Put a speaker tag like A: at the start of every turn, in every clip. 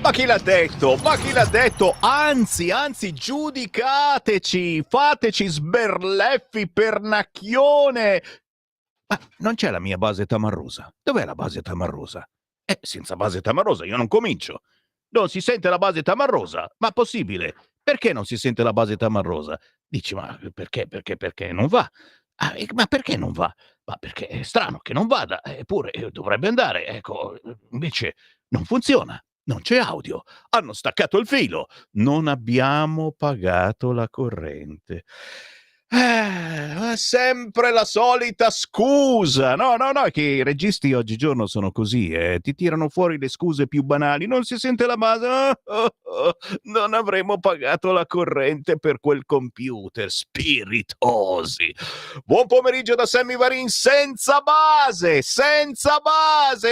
A: Ma chi l'ha detto? Ma chi l'ha detto? Anzi, giudicateci, fateci sberleffi, pernacchione. Ma non c'è la mia base tamarrosa? Dov'è la base tamarrosa? Senza base tamarrosa io non comincio. Non si sente la base tamarrosa? Ma possibile? Perché non si sente la base tamarrosa? Dici, ma perché? Perché non va? Ma perché non va? Ma perché è strano che non vada, eppure dovrebbe andare. Ecco, invece non funziona. Non c'è audio. Hanno staccato il filo. Non abbiamo pagato la corrente. Sempre la solita scusa. No, è che i registi oggigiorno sono così, ti tirano fuori le scuse più banali. Non si sente la base. Non avremo pagato la corrente per quel computer. Spiritosi. Buon pomeriggio da Sammy Varin, senza base,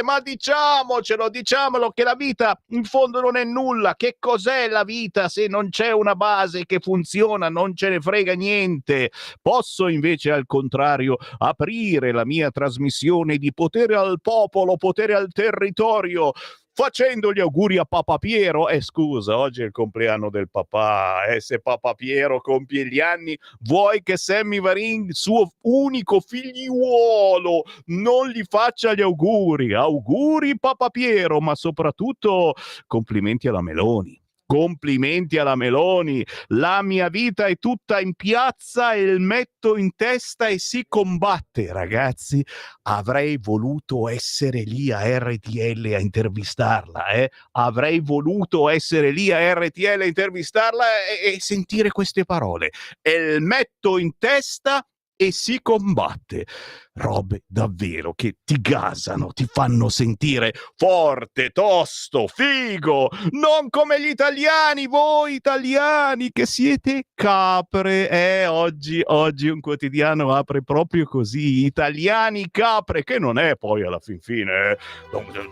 A: ma diciamolo che la vita in fondo non è nulla. Che cos'è la vita se non c'è una base che funziona? Non ce ne frega niente. Posso invece al contrario aprire la mia trasmissione di potere al popolo, potere al territorio, facendo gli auguri a Papa Piero. Scusa, oggi è il compleanno del papà, se Papa Piero compie gli anni, vuoi che Sammy Varin, suo unico figliuolo, non gli faccia gli auguri? Auguri Papa Piero, ma soprattutto complimenti alla Meloni. Complimenti alla Meloni. La mia vita è tutta in piazza e il metto in testa e si combatte, ragazzi. Avrei voluto essere lì a RTL a intervistarla, Avrei voluto essere lì a RTL a intervistarla e sentire queste parole. Il metto in testa e si combatte. Robe davvero che ti gasano, ti fanno sentire forte, tosto, figo, non come gli italiani, voi italiani che siete capre. Oggi un quotidiano apre proprio così, italiani capre, che non è poi alla fin fine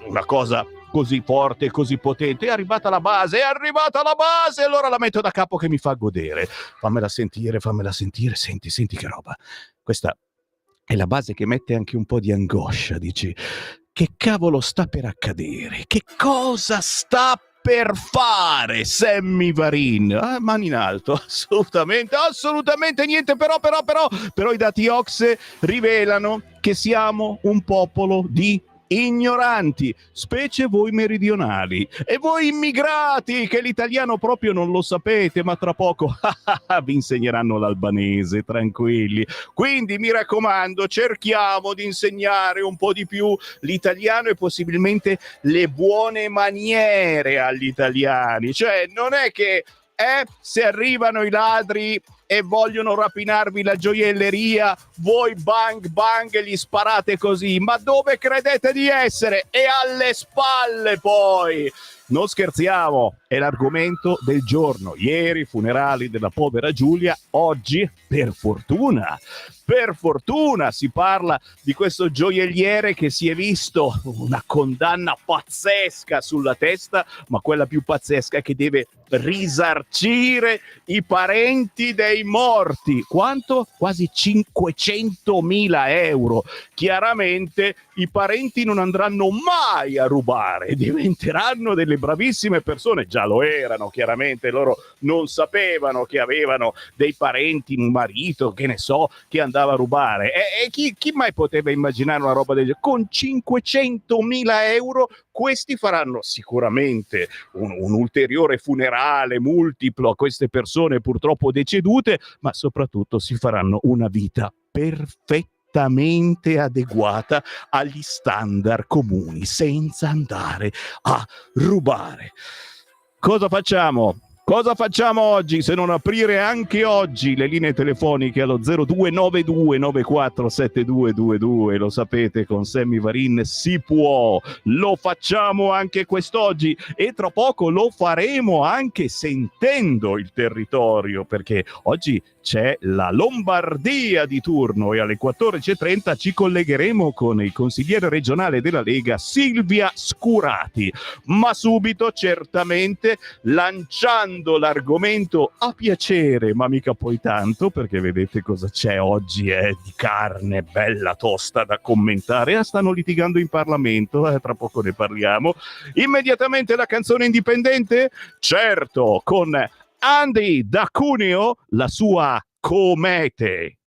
A: una cosa così forte, così potente. È arrivata la base, allora la metto da capo che mi fa godere. Fammela sentire, senti che roba. Questa è la base che mette anche un po' di angoscia, dici, che cavolo sta per accadere? Che cosa sta per fare Sammy Varin? Mani in alto, assolutamente niente, però i dati OCSE rivelano che siamo un popolo di ignoranti, specie voi meridionali e voi immigrati che l'italiano proprio non lo sapete, ma tra poco vi insegneranno l'albanese, tranquilli. Quindi mi raccomando, cerchiamo di insegnare un po' di più l'italiano e possibilmente le buone maniere agli italiani. Cioè, non è che se arrivano i ladri e vogliono rapinarvi la gioielleria, voi bang gli sparate così. Ma dove credete di essere? E alle spalle poi! Non scherziamo, è l'argomento del giorno. Ieri funerali della povera Giulia, oggi per fortuna si parla di questo gioielliere che si è visto una condanna pazzesca sulla testa, ma quella più pazzesca è che deve risarcire i parenti dei morti. Quanto? Quasi 500.000 euro. Chiaramente i parenti non andranno mai a rubare, diventeranno delle bravissime persone. Già lo erano, chiaramente loro non sapevano che avevano dei parenti, un marito, che ne so, che andava a rubare. E chi mai poteva immaginare una roba del genere? Con 500.000 euro questi faranno sicuramente un ulteriore funerale multiplo a queste persone purtroppo decedute, ma soprattutto si faranno una vita perfettamente adeguata agli standard comuni, senza andare a rubare. Cosa facciamo? Cosa facciamo oggi se non aprire anche oggi le linee telefoniche allo 0292 947222? Lo sapete, con Sammy Varin si può. Lo facciamo anche quest'oggi e tra poco lo faremo anche sentendo il territorio, perché oggi c'è la Lombardia di turno e alle 14.30 ci collegheremo con il consigliere regionale della Lega Silvia Scurati, ma subito certamente lanciando l'argomento a piacere, ma mica poi tanto, perché vedete cosa c'è oggi, di carne bella tosta da commentare. Stanno litigando in Parlamento, tra poco ne parliamo. Immediatamente la canzone indipendente, certo, con Andy da Cuneo, la sua Comete.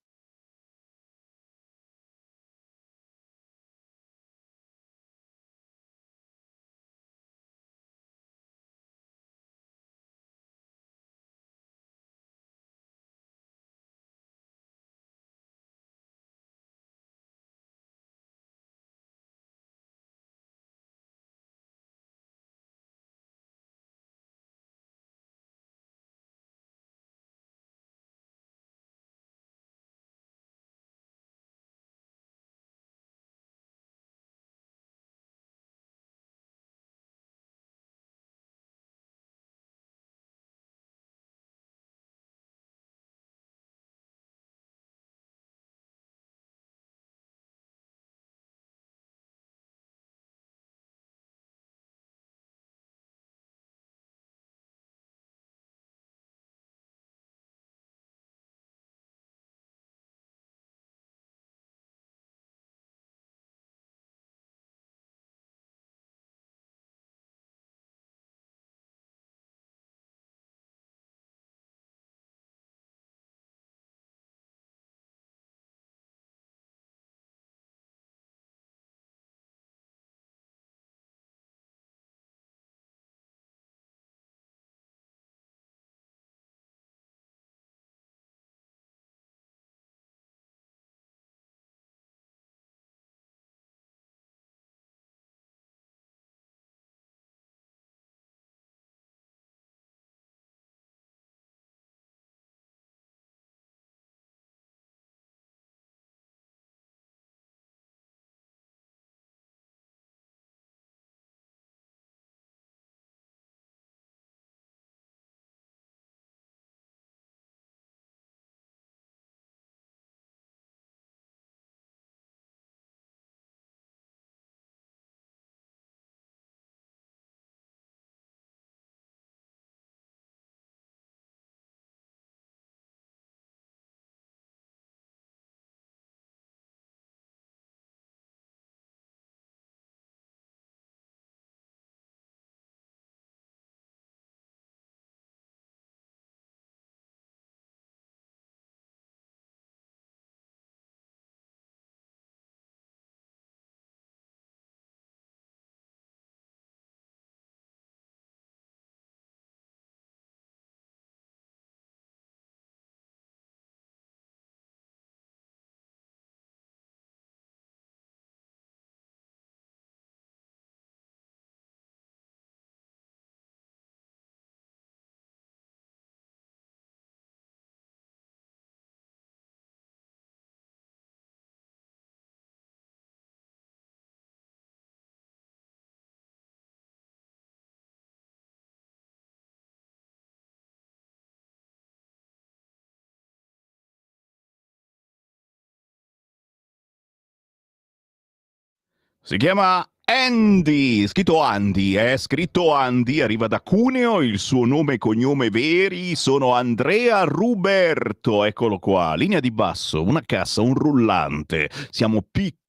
A: Si chiama Andy, scritto Andy, scritto Andy, arriva da Cuneo, il suo nome e cognome veri sono Andrea Ruberto, eccolo qua, linea di basso, una cassa, un rullante, siamo piccole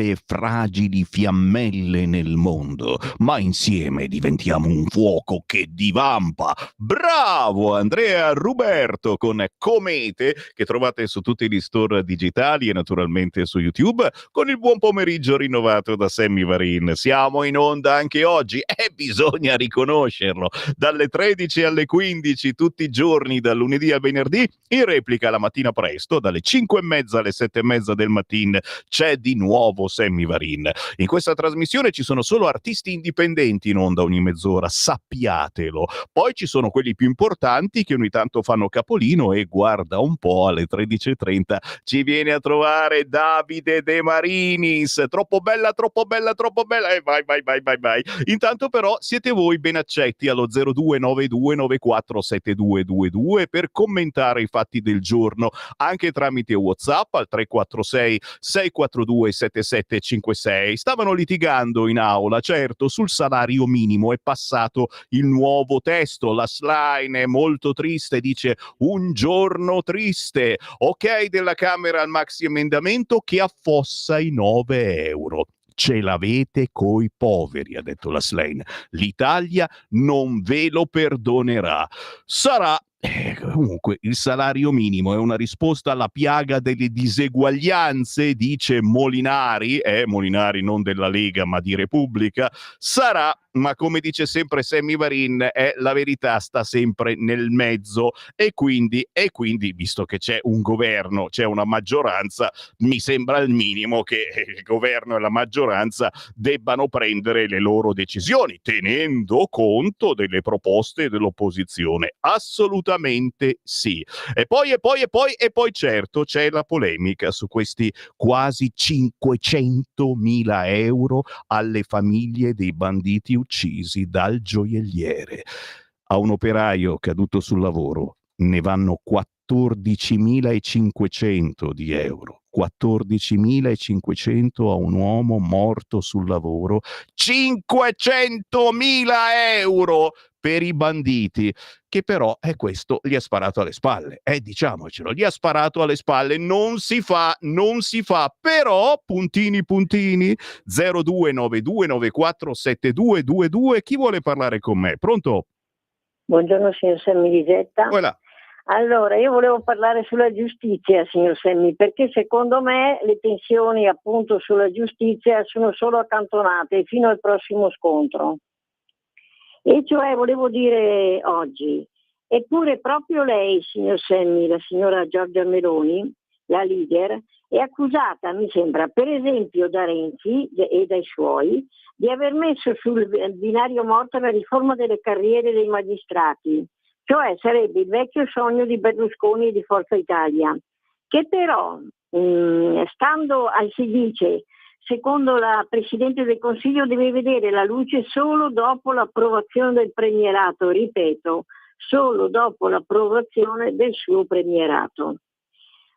A: e fragili fiammelle nel mondo, ma insieme diventiamo un fuoco che divampa. Bravo Andrea Ruberto con Comete, che trovate su tutti gli store digitali e naturalmente su YouTube, con il buon pomeriggio rinnovato da Sammy Varin. Siamo in onda anche oggi e bisogna riconoscerlo, dalle 13 alle 15 tutti i giorni, dal lunedì al venerdì, in replica la mattina presto, dalle 5:30 alle 7:30 del mattino c'è di nuovo nuovo Sammy Varin. In questa trasmissione ci sono solo artisti indipendenti in onda ogni mezz'ora, sappiatelo. Poi ci sono quelli più importanti che ogni tanto fanno capolino e guarda un po' alle 13:30 ci viene a trovare Davide De Marinis. Troppo bella, troppo bella, troppo bella. E vai. Intanto però siete voi ben accetti allo 0292947222 per commentare i fatti del giorno anche tramite WhatsApp al 346 642 7756. Stavano litigando in aula, certo, sul salario minimo. È passato il nuovo testo, la Schlein è molto triste, dice un giorno triste. Ok della Camera al maxi emendamento che affossa i 9 euro. Ce l'avete coi poveri, ha detto la Schlein. L'Italia non ve lo perdonerà. Sarà comunque il salario minimo è una risposta alla piaga delle diseguaglianze, dice Molinari, Molinari non della Lega ma di Repubblica. Sarà, ma come dice sempre Sammy Varin, la verità sta sempre nel mezzo e quindi, visto che c'è un governo, c'è una maggioranza, mi sembra il minimo che il governo e la maggioranza debbano prendere le loro decisioni, tenendo conto delle proposte dell'opposizione. Assolutamente sì. E poi certo c'è la polemica su questi quasi 500.000 euro alle famiglie dei banditi uccisi dal gioielliere. A un operaio caduto sul lavoro ne vanno 14.500 di euro. 14.500 a un uomo morto sul lavoro, 500.000 euro per i banditi, che però questo gli ha sparato alle spalle, diciamocelo, gli ha sparato alle spalle, non si fa, però puntini 0292947222, chi vuole parlare con me? Pronto?
B: Buongiorno signor Semmi Lisetta.
A: Voilà.
B: Allora, io volevo parlare sulla giustizia, signor Semmi, perché secondo me le tensioni appunto sulla giustizia sono solo accantonate fino al prossimo scontro. E cioè volevo dire oggi, eppure proprio lei, signor Semmi, la signora Giorgia Meloni, la leader, è accusata, mi sembra, per esempio da Renzi e dai suoi, di aver messo sul binario morto la riforma delle carriere dei magistrati, cioè sarebbe il vecchio sogno di Berlusconi e di Forza Italia, che però, stando si dice, secondo la Presidente del Consiglio, deve vedere la luce solo dopo l'approvazione del premierato, ripeto, solo dopo l'approvazione del suo premierato.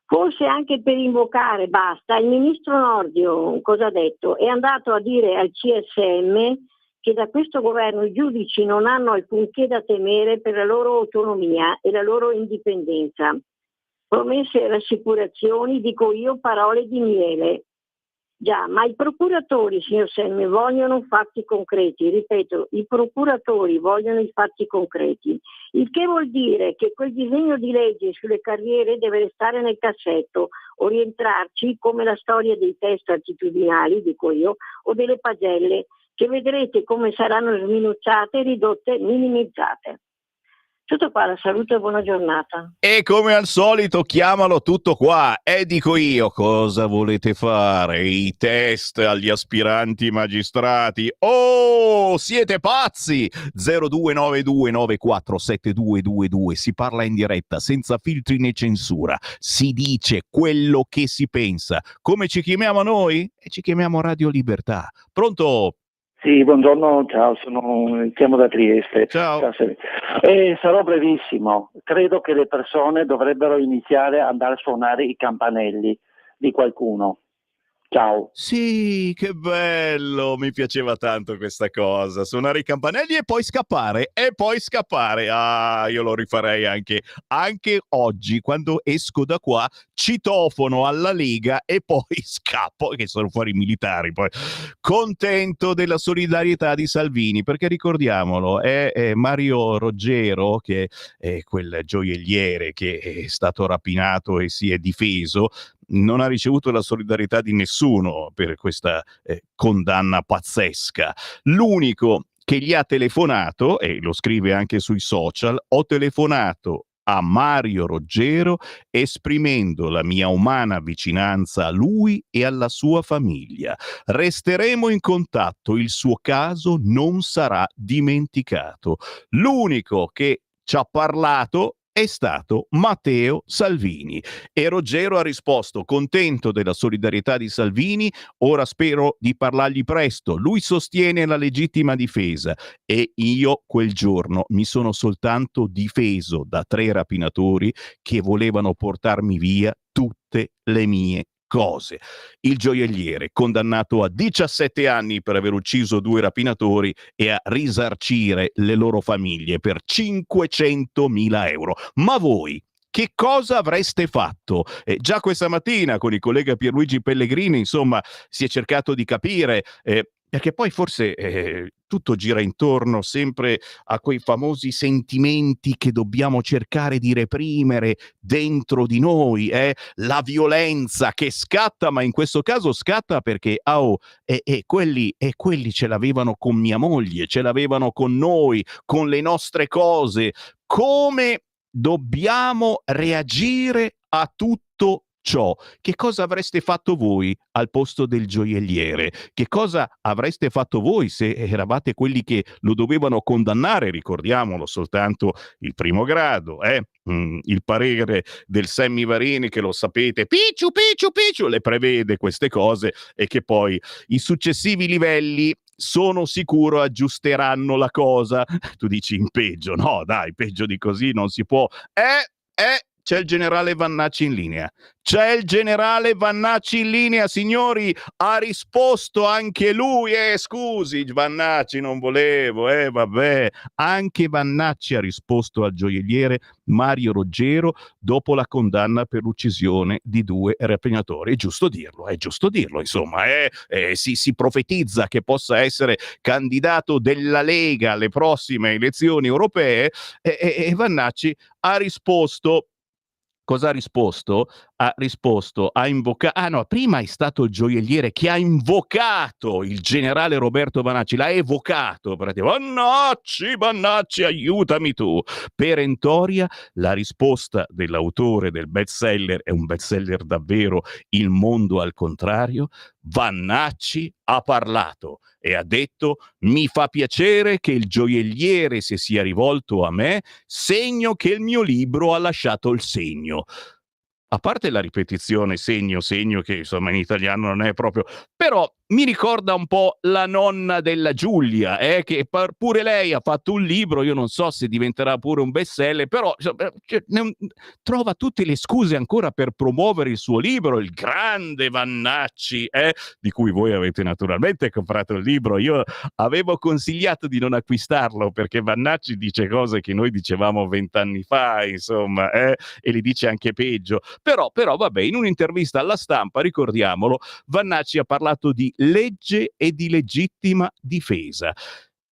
B: Forse anche per invocare, basta, il ministro Nordio cosa ha detto? È andato a dire al CSM che da questo governo i giudici non hanno alcunché da temere per la loro autonomia e la loro indipendenza. Promesse e rassicurazioni, dico io, parole di miele. Già, ma i procuratori, signor Semmi, vogliono fatti concreti, ripeto, i procuratori vogliono i fatti concreti, il che vuol dire che quel disegno di legge sulle carriere deve restare nel cassetto o rientrarci come la storia dei test attitudinali, dico io, o delle pagelle, che vedrete come saranno sminucciate, ridotte, minimizzate. Tutto qua, la saluto e buona giornata.
A: E come al solito chiamalo tutto qua, dico io, cosa volete fare? I test agli aspiranti magistrati? Oh, siete pazzi! 0292947222, si parla in diretta, senza filtri né censura, si dice quello che si pensa. Come ci chiamiamo noi? Ci chiamiamo Radio Libertà. Pronto?
C: Sì, buongiorno, ciao, chiamo da Trieste.
A: Ciao.
C: Sarò brevissimo. Credo che le persone dovrebbero iniziare ad andare a suonare i campanelli di qualcuno. Ciao.
A: Sì, che bello, mi piaceva tanto questa cosa, suonare i campanelli e poi scappare, Ah, io lo rifarei anche oggi, quando esco da qua, citofono alla Lega e poi scappo, che sono fuori i militari, poi contento della solidarietà di Salvini, perché ricordiamolo, è Mario Roggero, che è quel gioielliere che è stato rapinato e si è difeso, non ha ricevuto la solidarietà di nessuno per questa condanna pazzesca. L'unico che gli ha telefonato, e lo scrive anche sui social, ho telefonato a Mario Roggero, esprimendo la mia umana vicinanza a lui e alla sua famiglia. Resteremo in contatto, il suo caso non sarà dimenticato. L'unico che ci ha parlato è stato Matteo Salvini e Roggero ha risposto: contento della solidarietà di Salvini, ora spero di parlargli presto, lui sostiene la legittima difesa e io quel giorno mi sono soltanto difeso da 3 rapinatori che volevano portarmi via tutte le mie cose. Il gioielliere, condannato a 17 anni per aver ucciso 2 rapinatori e a risarcire le loro famiglie per 500.000 euro. Ma voi che cosa avreste fatto? Già questa mattina con il collega Pierluigi Pellegrini, insomma, si è cercato di capire, perché poi forse tutto gira intorno sempre a quei famosi sentimenti che dobbiamo cercare di reprimere dentro di noi, la violenza che scatta, ma in questo caso scatta perché quelli ce l'avevano con mia moglie, ce l'avevano con noi, con le nostre cose. Come dobbiamo reagire a tutto ciò? Che cosa avreste fatto voi al posto del gioielliere? Che cosa avreste fatto voi se eravate quelli che lo dovevano condannare? Ricordiamolo, soltanto il primo grado, il parere del Semmivarini, che lo sapete, picciu, le prevede queste cose e che poi i successivi livelli sono sicuro aggiusteranno la cosa. Tu dici in peggio, no dai, peggio di così non si può. C'è il generale Vannacci in linea. C'è il generale Vannacci in linea, signori, ha risposto anche lui. Scusi, Vannacci, non volevo, vabbè. Anche Vannacci ha risposto al gioielliere Mario Roggero dopo la condanna per l'uccisione di 2 rapinatori. È giusto dirlo, insomma, si profetizza che possa essere candidato della Lega alle prossime elezioni europee e Vannacci ha risposto. Cosa ha risposto? Prima è stato il gioielliere che ha invocato il generale Roberto Vannacci, l'ha evocato, Vannacci, aiutami tu. Perentoria la risposta dell'autore del bestseller, è un bestseller davvero, Il mondo al contrario. Vannacci ha parlato e ha detto: mi fa piacere che il gioielliere si sia rivolto a me, segno che il mio libro ha lasciato il segno. A parte la ripetizione segno, che insomma in italiano non è proprio, però mi ricorda un po' la nonna della Giulia, che pure lei ha fatto un libro, io non so se diventerà pure un bestseller, però trova tutte le scuse ancora per promuovere il suo libro, il grande Vannacci, di cui voi avete naturalmente comprato il libro. Io avevo consigliato di non acquistarlo perché Vannacci dice cose che noi dicevamo 20 anni fa, insomma, e li dice anche peggio. Però vabbè, in un'intervista alla Stampa, ricordiamolo, Vannacci ha parlato di legge e di legittima difesa.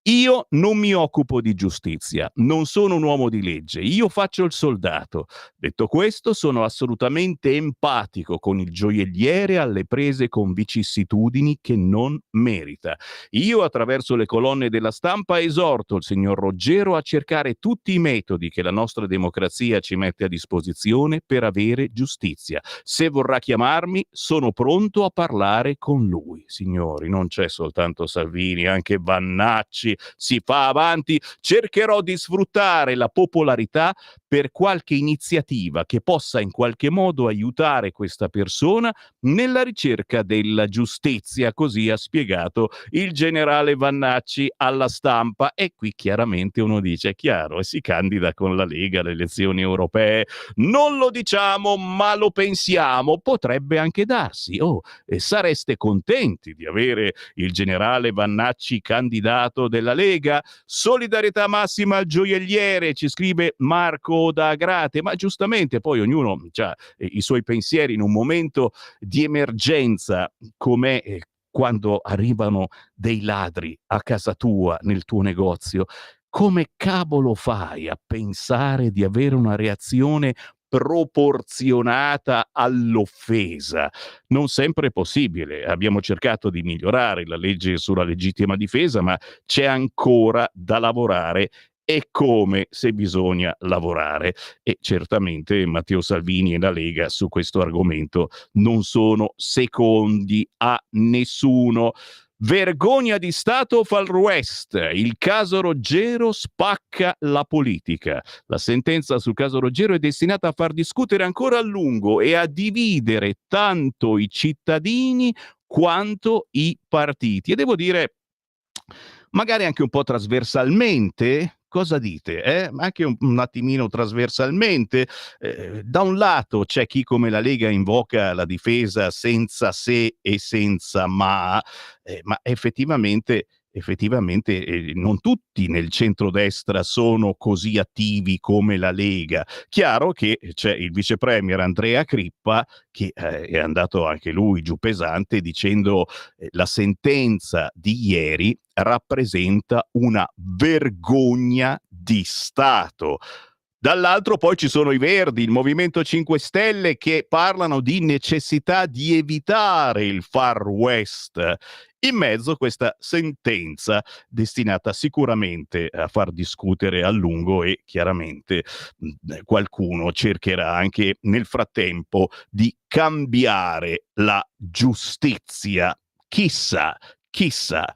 A: Io non mi occupo di giustizia, non sono un uomo di legge, io faccio il soldato. Detto questo, sono assolutamente empatico con il gioielliere alle prese con vicissitudini che non merita. Io, attraverso le colonne della Stampa, esorto il signor Roggero a cercare tutti i metodi che la nostra democrazia ci mette a disposizione per avere giustizia. Se vorrà chiamarmi, sono pronto a parlare con lui. Signori, non c'è soltanto Salvini, anche Vannacci si fa avanti. Cercherò di sfruttare la popolarità per qualche iniziativa che possa in qualche modo aiutare questa persona nella ricerca della giustizia, così ha spiegato il generale Vannacci alla Stampa. E qui chiaramente uno dice, è chiaro, e si candida con la Lega alle elezioni europee. Non lo diciamo, ma lo pensiamo, potrebbe anche darsi. Sareste contenti di avere il generale Vannacci candidato della Lega? Solidarietà massima al gioielliere, ci scrive Marco da Agrate, ma giustamente poi ognuno ha i suoi pensieri in un momento di emergenza come quando arrivano dei ladri a casa tua, nel tuo negozio. Come cavolo fai a pensare di avere una reazione proporzionata all'offesa? Non sempre è possibile. Abbiamo cercato di migliorare la legge sulla legittima difesa, ma c'è ancora da lavorare e come se bisogna lavorare. E certamente Matteo Salvini e la Lega su questo argomento non sono secondi a nessuno. Vergogna di Stato Far West, il caso Roggero spacca la politica. La sentenza sul caso Roggero è destinata a far discutere ancora a lungo e a dividere tanto i cittadini quanto i partiti. E devo dire, magari anche un po' trasversalmente. Cosa dite? Anche un attimino trasversalmente. Da un lato c'è chi come la Lega invoca la difesa senza se e senza ma effettivamente non tutti nel centrodestra sono così attivi come la Lega. Chiaro che c'è il vice premier Andrea Crippa che è andato anche lui giù pesante dicendo la sentenza di ieri rappresenta una vergogna di Stato. Dall'altro poi ci sono i Verdi, il Movimento 5 Stelle che parlano di necessità di evitare il Far West. In mezzo questa sentenza destinata sicuramente a far discutere a lungo e chiaramente qualcuno cercherà anche nel frattempo di cambiare la giustizia. Chissà, chissà.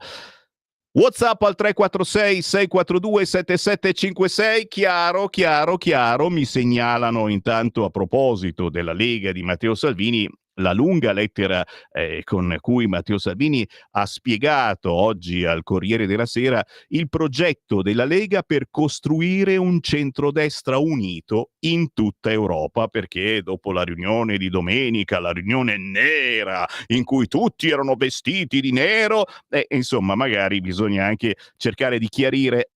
A: WhatsApp al 346 642 7756, chiaro, chiaro, chiaro, mi segnalano intanto a proposito della Lega di Matteo Salvini la lunga lettera con cui Matteo Salvini ha spiegato oggi al Corriere della Sera il progetto della Lega per costruire un centrodestra unito in tutta Europa, perché dopo la riunione di domenica, la riunione nera in cui tutti erano vestiti di nero, insomma magari bisogna anche cercare di chiarire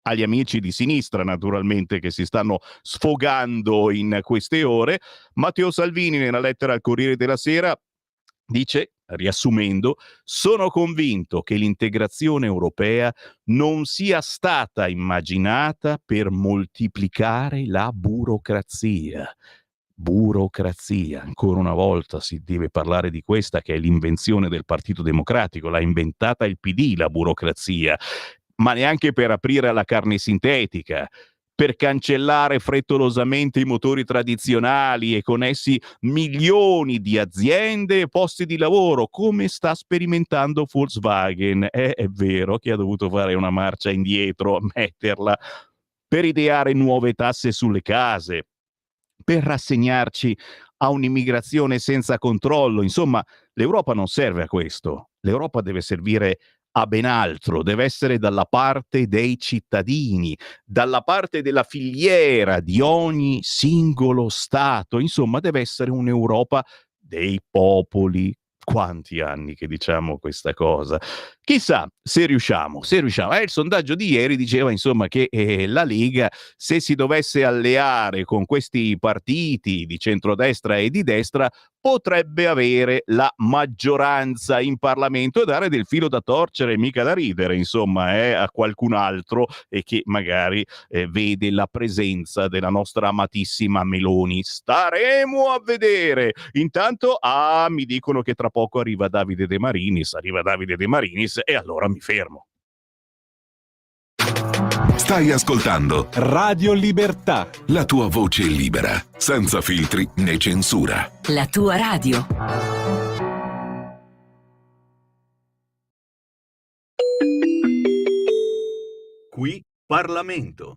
A: agli amici di sinistra naturalmente che si stanno sfogando in queste ore. Matteo Salvini nella lettera al Corriere della Sera dice, riassumendo, sono convinto che l'integrazione europea non sia stata immaginata per moltiplicare la burocrazia. Burocrazia, ancora una volta si deve parlare di questa che è l'invenzione del Partito Democratico, l'ha inventata il PD la burocrazia, ma neanche per aprire alla carne sintetica, per cancellare frettolosamente i motori tradizionali e con essi milioni di aziende e posti di lavoro, come sta sperimentando Volkswagen. È vero che ha dovuto fare una marcia indietro a metterla per ideare nuove tasse sulle case, per rassegnarci a un'immigrazione senza controllo. Insomma, l'Europa non serve a questo. L'Europa deve servire a ben altro, deve essere dalla parte dei cittadini, dalla parte della filiera di ogni singolo Stato. Insomma, deve essere un'Europa dei popoli. Quanti anni che diciamo questa cosa? Chissà se riusciamo, se riusciamo. Il sondaggio di ieri diceva insomma che la Lega, se si dovesse alleare con questi partiti di centrodestra e di destra, potrebbe avere la maggioranza in Parlamento e dare del filo da torcere, mica da ridere, insomma, a qualcun altro e che magari vede la presenza della nostra amatissima Meloni. Staremo a vedere. Intanto, mi dicono che tra poco arriva Davide De Marinis e allora mi fermo.
D: Stai ascoltando
E: Radio Libertà,
D: la tua voce libera, senza filtri né censura.
F: La tua radio.
A: Qui Parlamento.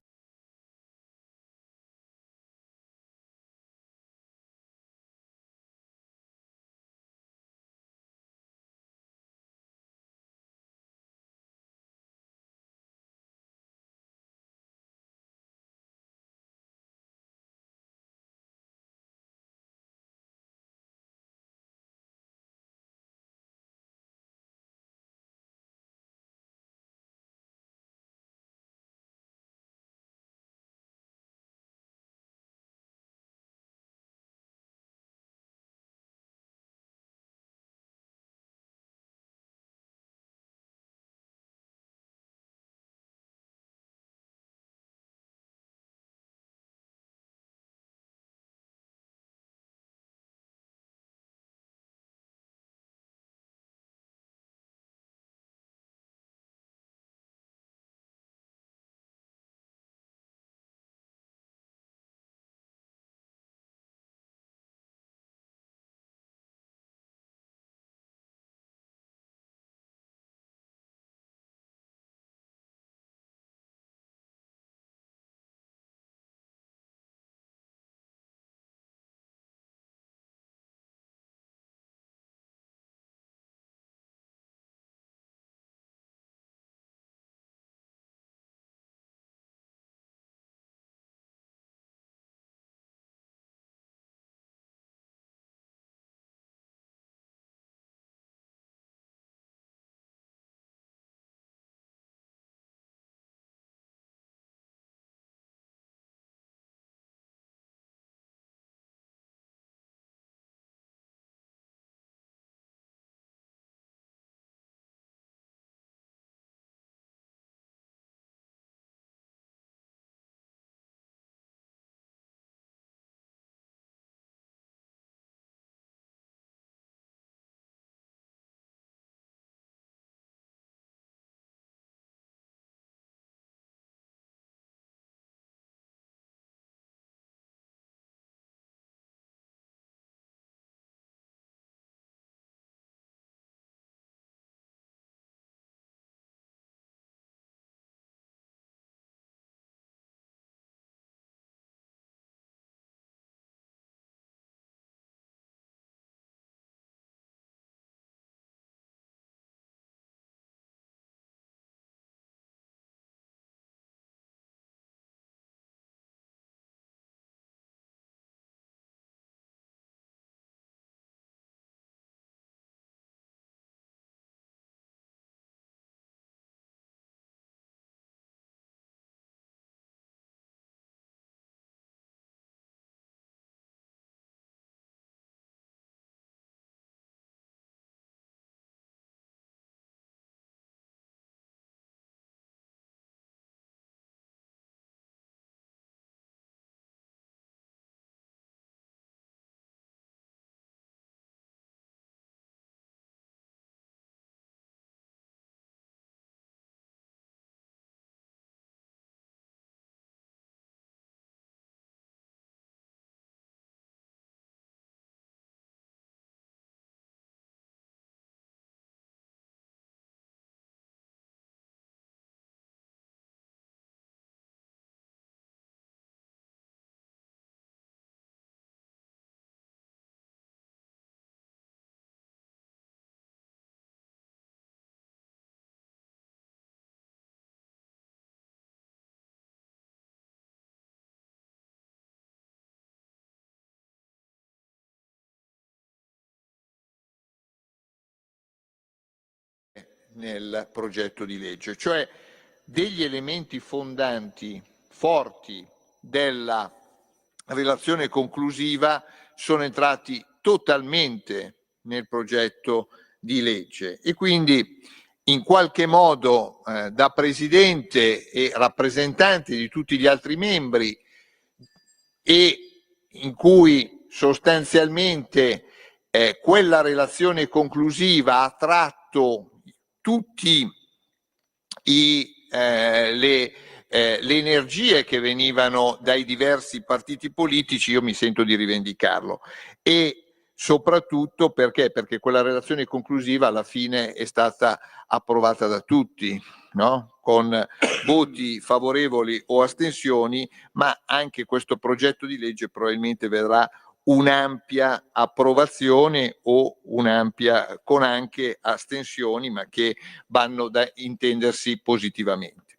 E: nel progetto di legge, cioè degli elementi fondanti forti della relazione conclusiva sono entrati totalmente nel progetto di legge e quindi in qualche modo da presidente e rappresentante di tutti gli altri membri, e in cui sostanzialmente quella relazione conclusiva ha tratto tutti le energie che venivano dai diversi partiti politici, io mi sento di rivendicarlo. E soprattutto perché quella relazione conclusiva alla fine è stata approvata da tutti, no? Con voti favorevoli o astensioni, ma anche questo progetto di legge probabilmente vedrà un'ampia approvazione o un'ampia con anche astensioni, ma che vanno da intendersi positivamente.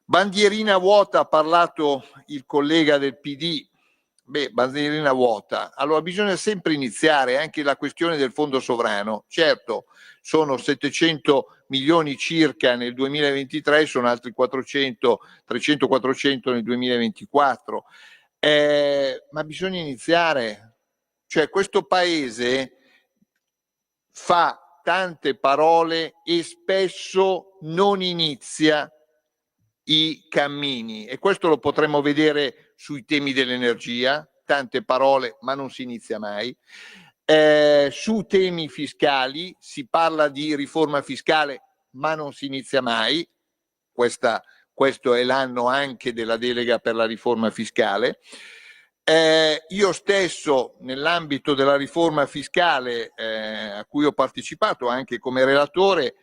E: Bandierina vuota, ha parlato il collega del PD. Beh, bandierina vuota. Allora bisogna sempre iniziare anche la questione del fondo sovrano. Certo, sono 700 milioni circa nel 2023, sono altri 400, 300-400 nel 2024. Ma bisogna iniziare. Cioè questo paese fa tante parole e spesso non inizia i cammini, e questo lo potremmo vedere sui temi dell'energia, tante parole ma non si inizia mai. Su temi fiscali si parla di riforma fiscale ma non si inizia mai. Questo è l'anno anche della delega per la riforma fiscale. Io stesso nell'ambito della riforma fiscale a cui ho partecipato anche come relatore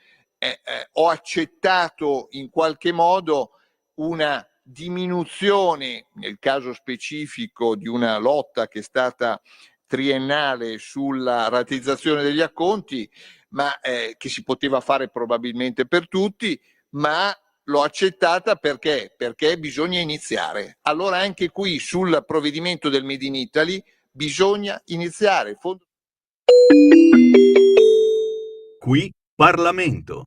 E: ho accettato in qualche modo una diminuzione, nel caso specifico di una lotta che è stata triennale sulla rateizzazione degli acconti, ma che si poteva fare probabilmente per tutti, ma l'ho accettata perché bisogna iniziare. Allora anche qui sul provvedimento del Made in Italy bisogna iniziare.
F: Qui Parlamento.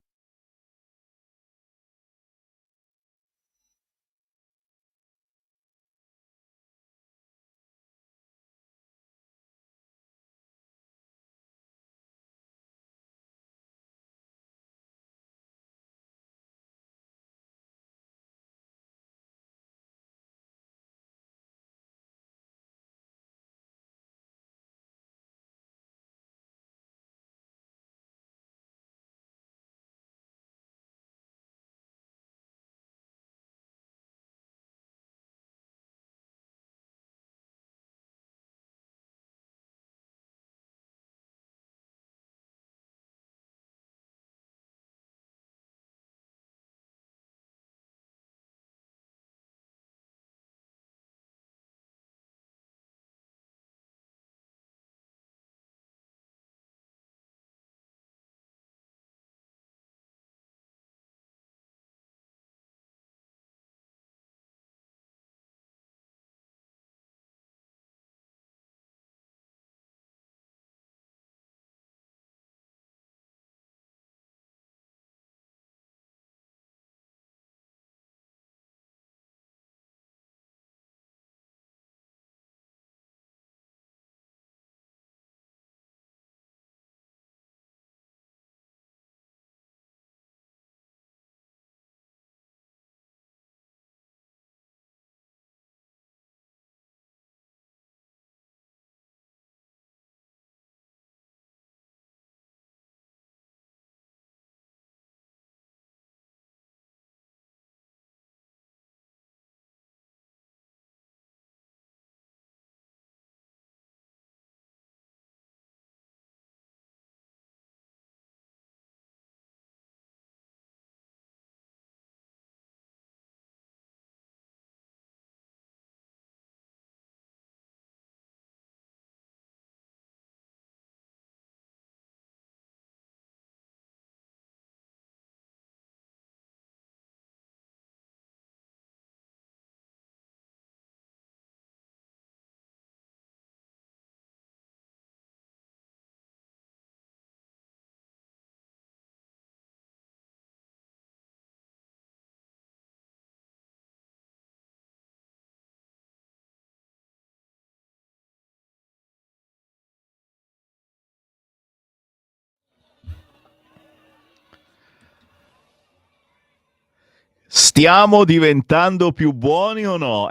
A: Stiamo diventando più buoni o no?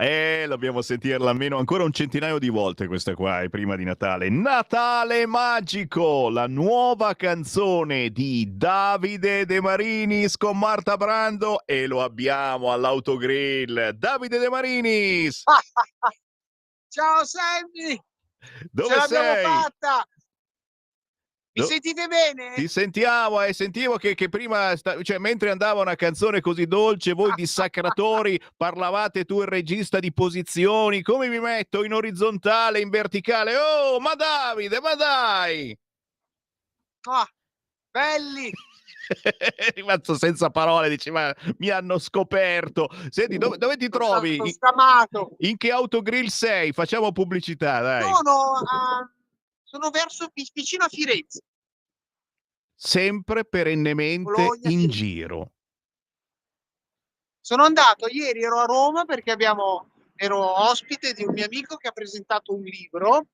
A: Dobbiamo sentirla almeno ancora un centinaio di volte questa qua, prima di Natale. Natale Magico, la nuova canzone di Davide De Marinis con Marta Brando, e lo abbiamo all'Autogrill. Davide De Marinis!
G: Ciao Sammy, ce
A: Dove
G: l'abbiamo
A: sei?
G: fatta! Mi
A: Do-
G: sentite bene?
A: Ti sentiamo, sentivo che prima, cioè, mentre andava una canzone così dolce, voi dissacratori parlavate, tu il regista, di posizioni, come mi metto in orizzontale, in verticale? Oh, ma Davide, ma dai!
G: Ah, belli!
A: È rimasto senza parole, dice, ma mi hanno scoperto. Senti, dove ti trovi?
G: Sono scamato.
A: In che Autogrill sei? Facciamo pubblicità, dai.
G: Sono verso vicino a Firenze.
A: Sempre perennemente
G: Bologna,
A: in
G: Firenze.
A: giro.
G: Sono andato ieri, ero a Roma perché ero ospite di un mio amico che ha presentato un libro,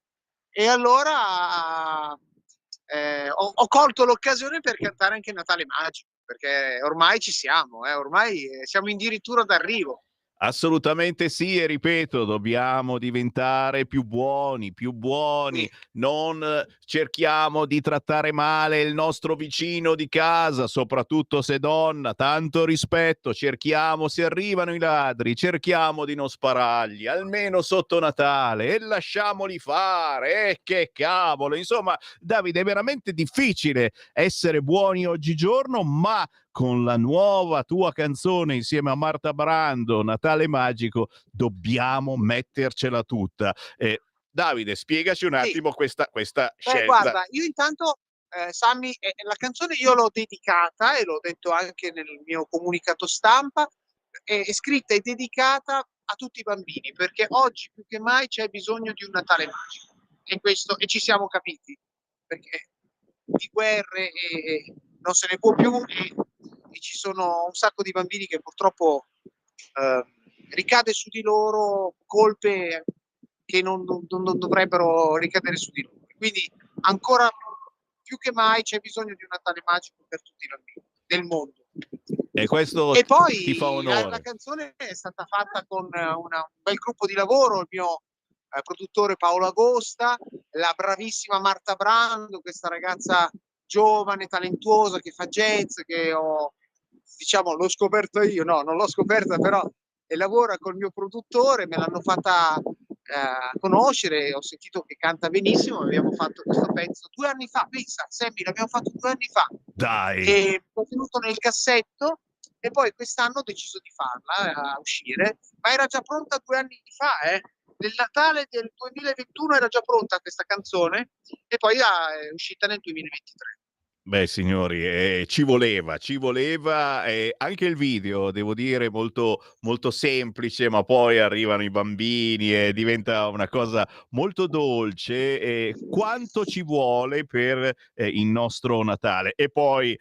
G: e allora ho colto l'occasione per cantare anche Natale Magico, perché ormai ci siamo, ormai siamo addirittura d'arrivo.
A: Assolutamente sì, e ripeto, dobbiamo diventare più buoni,
G: Sì.
A: non cerchiamo di trattare male il nostro vicino di casa, soprattutto se donna, tanto rispetto, cerchiamo, se arrivano i ladri, cerchiamo di non sparargli, almeno sotto Natale, e lasciamoli fare, che cavolo, insomma, Davide, è veramente difficile essere buoni oggigiorno, ma con la nuova tua canzone insieme a Marta Brando, Natale Magico, dobbiamo mettercela tutta. Davide, spiegaci un
G: Sì.
A: attimo questa scelta.
G: Guarda, io intanto, Sammy, la canzone io l'ho dedicata, e l'ho detto anche nel mio comunicato stampa, è scritta e dedicata a tutti i bambini, perché oggi più che mai c'è bisogno di un Natale magico, e ci siamo capiti, perché di guerre non se ne può più, e ci sono un sacco di bambini che purtroppo ricade su di loro colpe che non dovrebbero ricadere su di loro. Quindi ancora più che mai c'è bisogno di un Natale magico per tutti i bambini del mondo.
A: E questo
G: E
A: ti fa
G: poi la
A: onore.
G: canzone è stata fatta con un bel gruppo di lavoro, il mio produttore Paolo Agosta, la bravissima Marta Brando, questa ragazza giovane, talentuosa, che fa jazz, che l'ho scoperto io, no, non l'ho scoperta, però, e lavora col mio produttore, me l'hanno fatta conoscere, ho sentito che canta benissimo, abbiamo fatto questo pezzo 2 anni fa, pensa, Sammy, l'abbiamo fatto 2 anni fa,
A: Dai!
G: e l'ho tenuto nel cassetto, e poi quest'anno ho deciso di farla uscire, ma era già pronta 2 anni fa, nel Natale del 2021 era già pronta questa canzone, e poi è uscita nel 2023.
A: Beh, signori, ci voleva, anche il video, devo dire, molto, molto semplice, ma poi arrivano i bambini e diventa una cosa molto dolce. Quanto ci vuole per il nostro Natale? E poi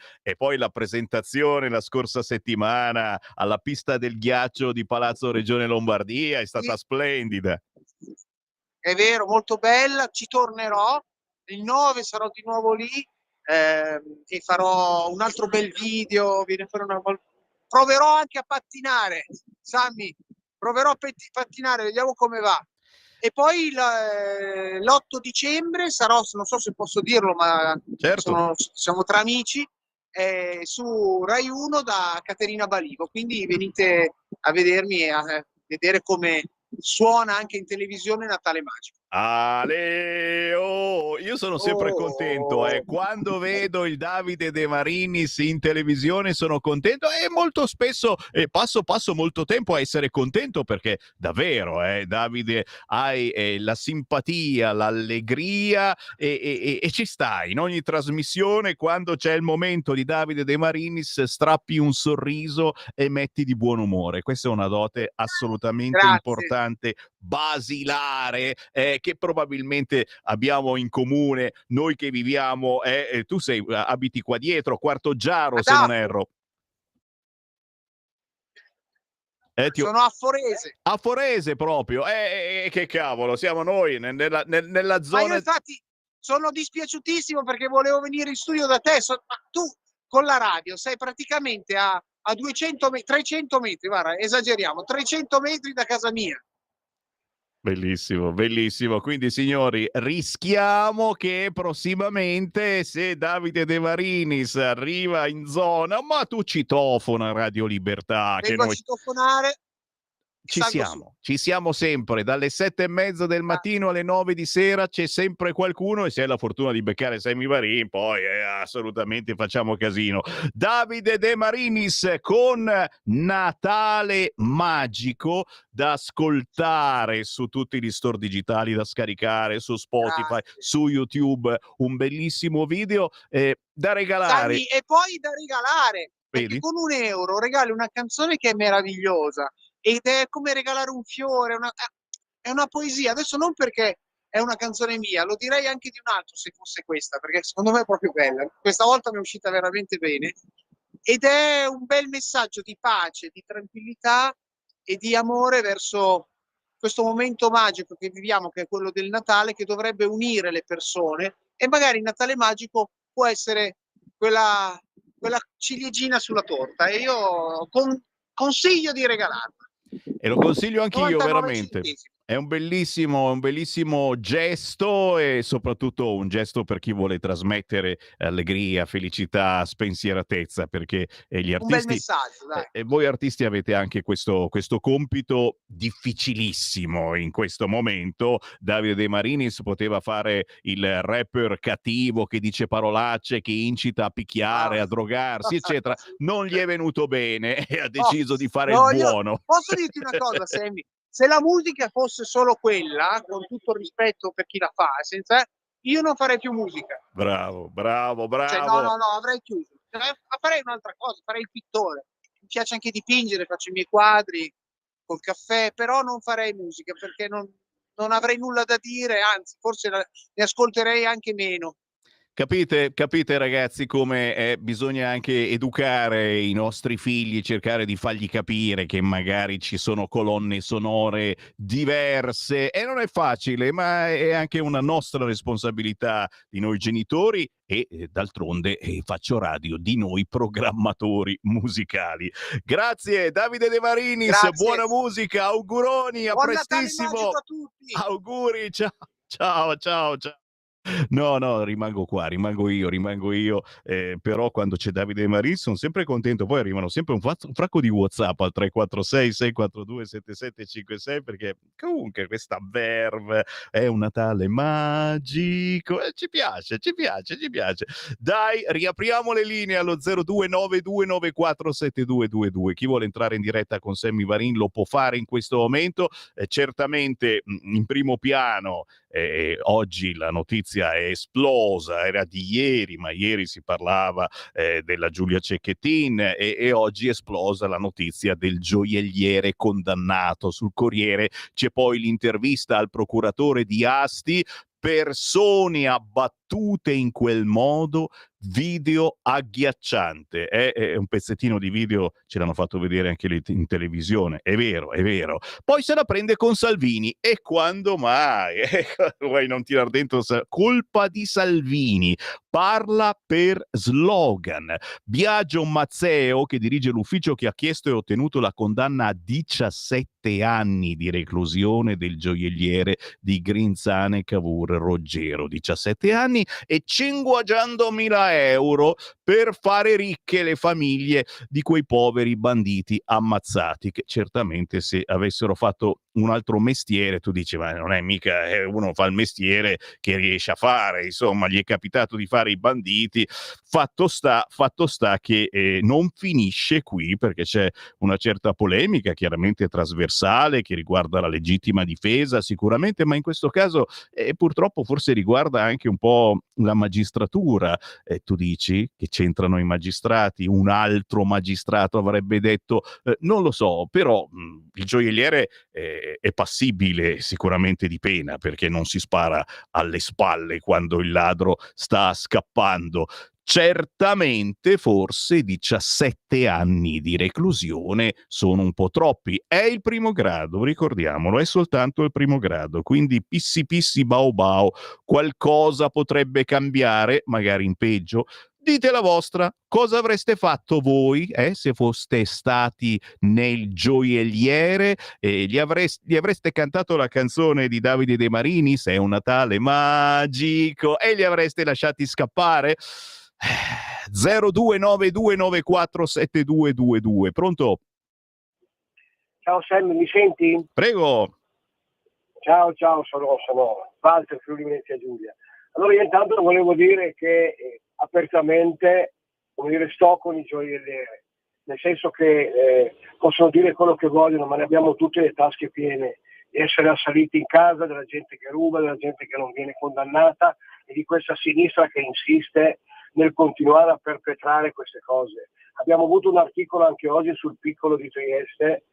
A: la presentazione la scorsa settimana alla pista del ghiaccio di Palazzo Regione Lombardia è stata splendida.
G: È vero, molto bella, ci tornerò, il 9 sarò di nuovo lì, e farò un altro bel video, proverò anche a pattinare, Sammy, proverò a pattinare, vediamo come va. E poi l'8 dicembre sarò, non so se posso dirlo, ma
A: Certo.
G: siamo tra amici, su Rai 1 da Caterina Balivo, quindi venite a vedermi e a vedere come suona anche in televisione Natale Magico.
A: Io sono sempre contento, quando vedo il Davide De Marinis in televisione sono contento, e molto spesso passo molto tempo a essere contento, perché davvero, Davide, hai la simpatia, l'allegria, e ci stai in ogni trasmissione. Quando c'è il momento di Davide De Marinis strappi un sorriso e metti di buon umore. Questa è una dote assolutamente
G: Grazie.
A: importante, basilare, che probabilmente abbiamo in comune noi che viviamo, tu abiti qua dietro, Quartoggiaro, se non erro.
G: Sono a Forese.
A: A Forese proprio, che cavolo, siamo noi nella zona.
G: Ma io infatti sono dispiaciutissimo, perché volevo venire in studio da te, ma tu con la radio sei praticamente a a 300 metri, guarda, esageriamo, 300 metri da casa mia.
A: Bellissimo, bellissimo. Quindi, signori, rischiamo che prossimamente, se Davide De Marinis arriva in zona, ma tu citofona Radio Libertà, che
G: Vengo a
A: noi
G: citofonare, salgo su.
A: ci siamo sempre, dalle 7:30 del mattino alle 9 di sera c'è sempre qualcuno, e se hai la fortuna di beccare Sammy Varin, poi assolutamente facciamo casino. Davide De Marinis con Natale Magico, da ascoltare su tutti gli store digitali, da scaricare su Spotify,
G: Grazie.
A: su YouTube, un bellissimo video da regalare.
G: Sammy, e poi da regalare, perché
A: Vedi?
G: con €1 regali una canzone che è meravigliosa, ed è come regalare un fiore, è una poesia. Adesso non perché è una canzone mia, lo direi anche di un altro se fosse questa, perché secondo me è proprio bella. Questa volta mi è uscita veramente bene, ed è un bel messaggio di pace, di tranquillità e di amore verso questo momento magico che viviamo, che è quello del Natale, che dovrebbe unire le persone, e magari il Natale magico può essere quella ciliegina sulla torta, e io consiglio di regalarla.
A: E lo consiglio anch'io,
G: 99
A: veramente.
G: centesimi.
A: È un bellissimo gesto, e soprattutto un gesto per chi vuole trasmettere allegria, felicità, spensieratezza, perché gli
G: Un bel
A: artisti
G: messaggio, dai.
A: e voi artisti avete anche questo compito difficilissimo in questo momento. Davide De Marinis poteva fare il rapper cattivo che dice parolacce, che incita a picchiare, a drogarsi, eccetera. Non gli è venuto bene e ha deciso di fare il
G: io
A: buono.
G: posso dirti una cosa, Sammy? Se la musica fosse solo quella, con tutto il rispetto per chi la fa, io non farei più musica.
A: Bravo.
G: Cioè, no, avrei chiuso. Farei un'altra cosa, farei il pittore. Mi piace anche dipingere, faccio i miei quadri col caffè, però non farei musica perché non avrei nulla da dire, anzi, forse ne ascolterei anche meno.
A: Capite ragazzi come bisogna anche educare i nostri figli, cercare di fargli capire che magari ci sono colonne sonore diverse, e non è facile, ma è anche una nostra responsabilità di noi genitori e d'altronde faccio radio, di noi programmatori musicali. Grazie Davide De Marinis,
G: Grazie.
A: Buona musica, auguroni, a
G: Buon Natale
A: prestissimo.
G: magico a tutti.
A: Auguri, ciao. No, rimango io, però quando c'è Davide Maris sono sempre contento, poi arrivano sempre un fracco di WhatsApp al 346 642 7756, perché comunque questa verve è un Natale magico, ci piace. Dai, riapriamo le linee allo 0292947222. Chi vuole entrare in diretta con Sammy Varin lo può fare in questo momento, certamente in primo piano. Oggi la notizia è esplosa, era di ieri, ma ieri si parlava della Giulia Cecchettin, e oggi è esplosa la notizia del gioielliere condannato. Sul Corriere c'è poi l'intervista al procuratore di Asti, persone abbattute in quel modo, video agghiacciante. È un pezzettino di video, ce l'hanno fatto vedere anche in televisione, è vero. Poi se la prende con Salvini, e quando mai? Vuoi non tirar dentro colpa di Salvini, parla per slogan. Biagio Mazzeo, che dirige l'ufficio che ha chiesto e ottenuto la condanna a 17 anni di reclusione del gioielliere di Grinzane Cavour Roggero, 17 anni e 500.000 euro per fare ricche le famiglie di quei poveri banditi ammazzati, che certamente se avessero fatto un altro mestiere, tu dici, ma non è mica uno fa il mestiere che riesce a fare, insomma, gli è capitato di fare i banditi. Fatto sta che non finisce qui, perché c'è una certa polemica chiaramente trasversale che riguarda la legittima difesa sicuramente, ma in questo caso purtroppo forse riguarda anche un po' la magistratura. Tu dici che c'entrano i magistrati, un altro magistrato avrebbe detto, non lo so, però il gioielliere è passibile sicuramente di pena, perché non si spara alle spalle quando il ladro sta scappando. Certamente forse 17 anni di reclusione sono un po' troppi. È il primo grado, ricordiamolo, è soltanto il primo grado, quindi pissi bau bau, qualcosa potrebbe cambiare, magari in peggio. Dite la vostra, cosa avreste fatto voi se foste stati nel gioielliere? Gli avreste cantato la canzone di Davide De Marini, Se è un Natale magico, e li avreste lasciati scappare? 0292947222. Pronto?
H: Ciao Sam, mi senti?
A: Prego.
H: Ciao, sono Walter Friuli Venezia Giulia. Allora io intanto volevo dire che apertamente, come dire, sto con i gioiellieri, nel senso che possono dire quello che vogliono, ma ne abbiamo tutte le tasche piene di essere assaliti in casa, della gente che ruba, della gente che non viene condannata e di questa sinistra che insiste nel continuare a perpetrare queste cose. Abbiamo avuto un articolo anche oggi sul piccolo di Trieste,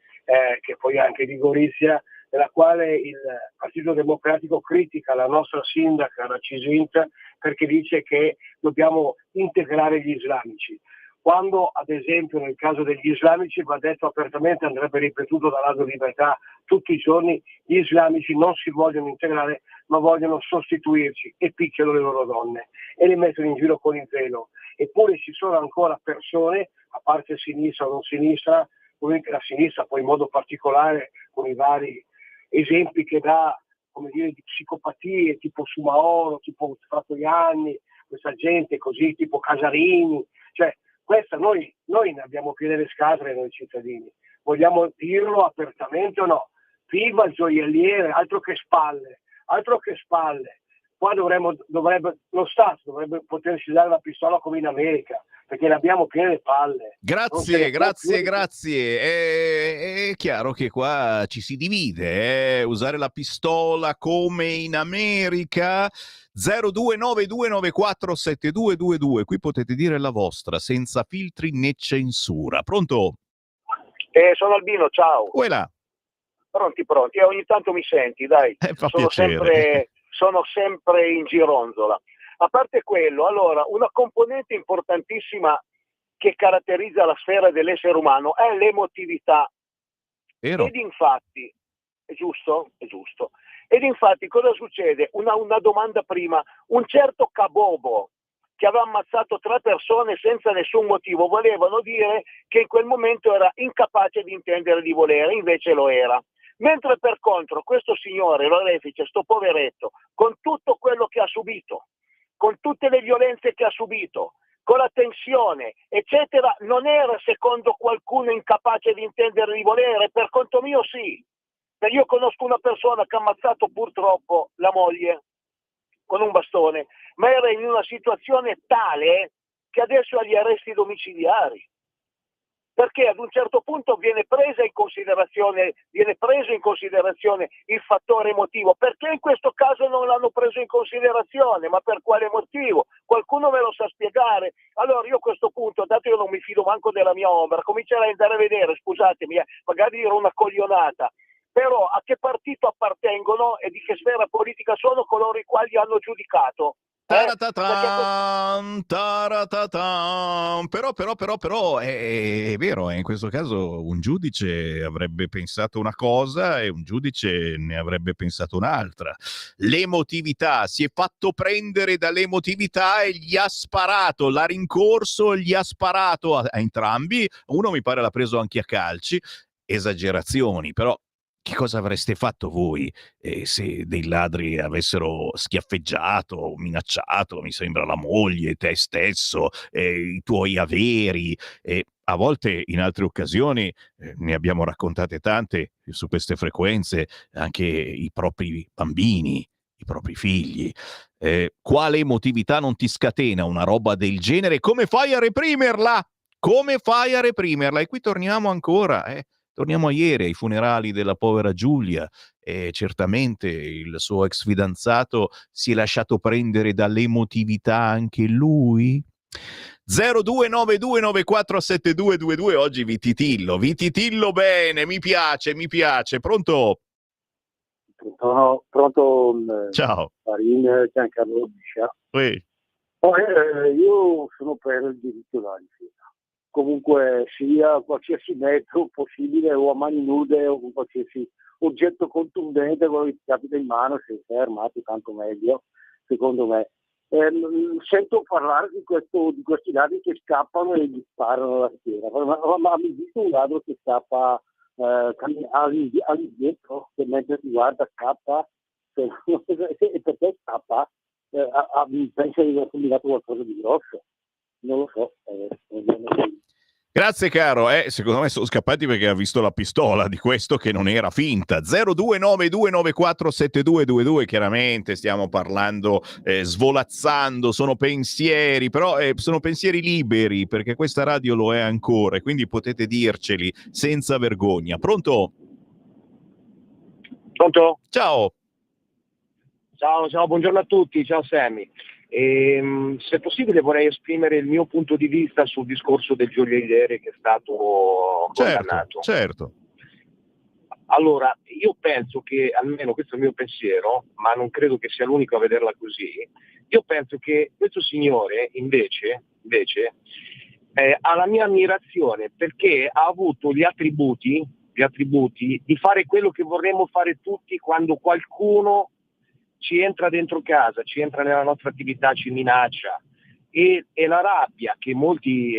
H: che poi anche di Gorizia, nella quale il Partito Democratico critica la nostra sindaca, la Cisint, perché dice che dobbiamo integrare gli islamici. Quando, ad esempio, nel caso degli islamici, va detto apertamente, andrebbe ripetuto da Radio Libertà tutti i giorni, gli islamici non si vogliono integrare, ma vogliono sostituirci e picchiano le loro donne e le mettono in giro con il velo. Eppure ci sono ancora persone, a parte sinistra o non sinistra, la sinistra poi in modo particolare con i vari esempi che dà, come dire, di psicopatie tipo Sumaoro, tipo Fratoianni, questa gente così tipo Casarini, cioè questa noi ne abbiamo piene le scatole noi cittadini. Vogliamo dirlo apertamente o no? Viva il gioielliere, altro che spalle. Qua lo Stato dovrebbe potersi dare la pistola come in America, perché ne abbiamo piene le palle.
A: Grazie. È chiaro che qua ci si divide, usare la pistola come in America. 0292947222. Qui potete dire la vostra, senza filtri né censura. Pronto?
I: Sono Albino, ciao.
A: Quella.
I: Pronti. Ogni tanto mi senti, dai.
A: Fa piacere.
I: Sono sempre in gironzola. A parte quello, allora, una componente importantissima che caratterizza la sfera dell'essere umano è l'emotività.
A: Vero.
I: Ed infatti, è giusto? Ed infatti cosa succede? Una domanda prima, un certo Kabobo che aveva ammazzato 3 persone senza nessun motivo, volevano dire che in quel momento era incapace di intendere di volere, invece lo era. Mentre per contro questo signore, l'orefice, sto poveretto, con tutto quello che ha subito, con tutte le violenze che ha subito, con la tensione, eccetera, non era secondo qualcuno incapace di intendere di volere, per conto mio sì. Perché io conosco una persona che ha ammazzato purtroppo la moglie con un bastone, ma era in una situazione tale che adesso ha gli arresti domiciliari. Perché ad un certo punto viene preso in considerazione il fattore emotivo. Perché in questo caso non l'hanno preso in considerazione? Ma per quale motivo? Qualcuno me lo sa spiegare? Allora io a questo punto, dato che io non mi fido manco della mia ombra, comincerei ad andare a vedere, scusatemi, magari ero una coglionata, però a che partito appartengono e di che sfera politica sono coloro i quali hanno giudicato?
A: Taratatam. Però è vero, in questo caso un giudice avrebbe pensato una cosa e un giudice ne avrebbe pensato un'altra. L'emotività, si è fatto prendere dall'emotività e gli ha sparato, l'ha rincorso, gli ha sparato a entrambi. Uno mi pare l'ha preso anche a calci. Esagerazioni, però che cosa avreste fatto voi se dei ladri avessero schiaffeggiato, minacciato, mi sembra, la moglie, te stesso, i tuoi averi? A volte, in altre occasioni, ne abbiamo raccontate tante su queste frequenze, anche i propri bambini, i propri figli. Quale emotività non ti scatena una roba del genere? Come fai a reprimerla? E qui torniamo ancora, torniamo a ieri, ai funerali della povera Giulia, e certamente il suo ex fidanzato si è lasciato prendere dall'emotività anche lui. 0292947222. Oggi vi titillo bene, mi piace. Pronto?
J: Pronto.
A: Ciao.
J: Farin, Giancarlo Biscia. Io sono per il diritto alla difesa. Comunque sia qualsiasi mezzo possibile, o a mani nude o con qualsiasi oggetto contundente, quello che ti capita in mano, se sei armato tanto meglio, secondo me. Sento parlare di questi ladri che scappano e gli sparano la sera, ma mi visto un ladro che scappa all'indietro, che mentre ti guarda scappa, e perché scappa? Pensa di aver combinato qualcosa di grosso, non lo so.
A: Grazie caro, secondo me sono scappati perché ha visto la pistola di questo che non era finta. 0292947222, chiaramente stiamo parlando, svolazzando, sono pensieri, però sono pensieri liberi perché questa radio lo è ancora e quindi potete dirceli senza vergogna. Pronto?
H: Pronto?
A: Ciao.
H: Ciao, buongiorno a tutti, ciao Sammy. Se possibile vorrei esprimere il mio punto di vista sul discorso del gioielliere che è stato condannato.
A: Certo.
H: Allora, io penso che, almeno questo è il mio pensiero, ma non credo che sia l'unico a vederla così, io penso che questo signore invece ha la mia ammirazione perché ha avuto gli attributi di fare quello che vorremmo fare tutti quando qualcuno ci entra dentro casa, ci entra nella nostra attività, ci minaccia, e la rabbia che molti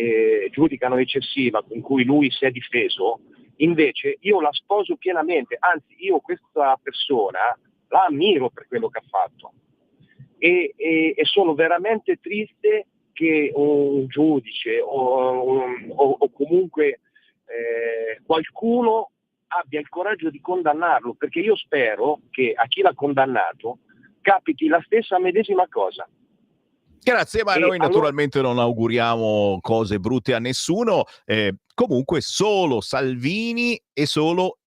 H: giudicano eccessiva con cui lui si è difeso, invece io la sposo pienamente, anzi io questa persona la ammiro per quello che ha fatto e sono veramente triste che un giudice o comunque qualcuno abbia il coraggio di condannarlo, perché io spero che a chi l'ha condannato capiti la stessa medesima cosa.
A: Grazie, ma noi naturalmente non auguriamo cose brutte a nessuno. Comunque solo Salvini e solo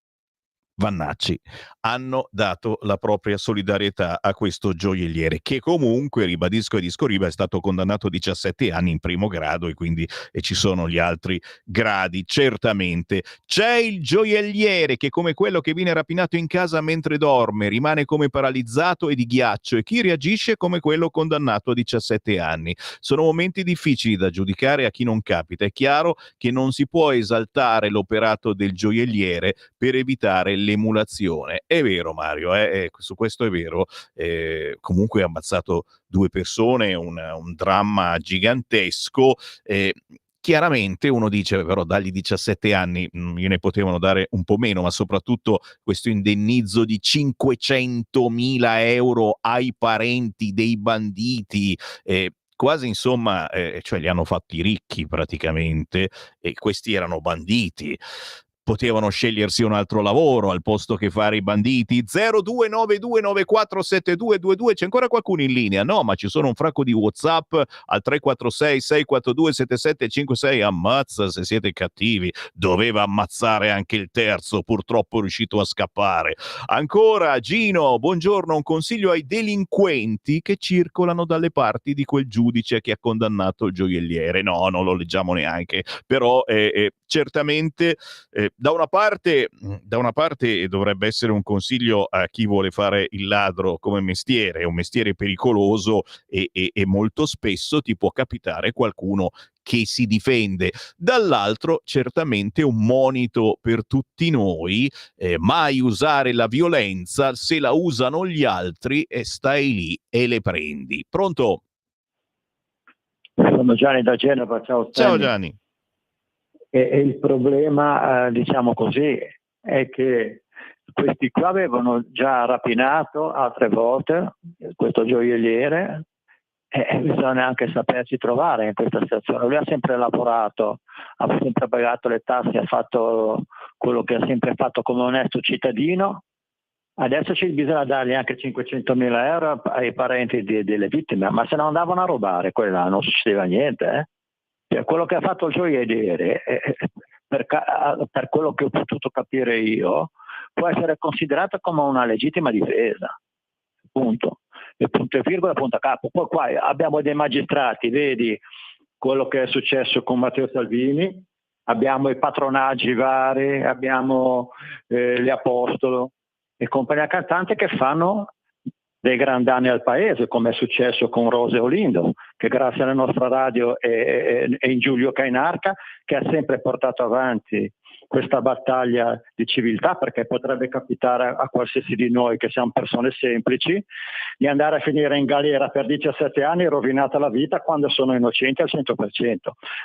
A: Vannacci hanno dato la propria solidarietà a questo gioielliere che comunque, ribadisco e discorriba, è stato condannato a 17 anni in primo grado e quindi ci sono gli altri gradi. Certamente c'è il gioielliere che, come quello che viene rapinato in casa mentre dorme, rimane come paralizzato e di ghiaccio, e chi reagisce come quello condannato a 17 anni. Sono momenti difficili da giudicare a chi non capita. È chiaro che non si può esaltare l'operato del gioielliere per evitare l'emulazione. È vero Mario, su questo è vero, comunque ha ammazzato 2 persone, un dramma gigantesco. Chiaramente uno dice però dagli 17 anni gliene potevano dare un po' meno, ma soprattutto questo indennizzo di 500.000 euro ai parenti dei banditi, quasi insomma, cioè li hanno fatti ricchi praticamente, e questi erano banditi. Potevano scegliersi un altro lavoro al posto che fare i banditi. 0292947222. C'è ancora qualcuno in linea? No, ma ci sono un fracco di WhatsApp al 346-642-7756. Ammazza se siete cattivi. Doveva ammazzare anche il terzo, purtroppo è riuscito a scappare. Ancora Gino, buongiorno. Un consiglio ai delinquenti che circolano dalle parti di quel giudice che ha condannato il gioielliere. No, non lo leggiamo neanche, però certamente da una parte dovrebbe essere un consiglio a chi vuole fare il ladro come mestiere. È un mestiere pericoloso e molto spesso ti può capitare qualcuno che si difende. Dall'altro certamente un monito per tutti noi, mai usare la violenza, se la usano gli altri stai lì e le prendi. Pronto?
K: Sono Gianni da Genova, ciao.
A: Ciao Gianni.
K: E il problema, diciamo così, è che questi qua avevano già rapinato altre volte questo gioielliere e bisogna anche sapersi trovare in questa situazione. Lui ha sempre lavorato, ha sempre pagato le tasse, ha fatto quello che ha sempre fatto come onesto cittadino. Adesso bisogna dargli anche 500.000 euro ai parenti delle vittime, ma se non andavano a rubare, quella non succedeva niente, Cioè, quello che ha fatto il gioielliere, per quello che ho potuto capire io, può essere considerato come una legittima difesa. Punto. E punto e virgola, punto a capo. Poi qua abbiamo dei magistrati, vedi quello che è successo con Matteo Salvini, abbiamo i patronaggi vari, abbiamo gli Apostolo e compagnia cantante che fanno dei gran danni al paese, come è successo con Rose Olindo, che grazie alla nostra radio e in Giulio Cainarca, che ha sempre portato avanti questa battaglia di civiltà, perché potrebbe capitare a qualsiasi di noi che siamo persone semplici di andare a finire in galera per 17 anni rovinata la vita quando sono innocenti al 100%.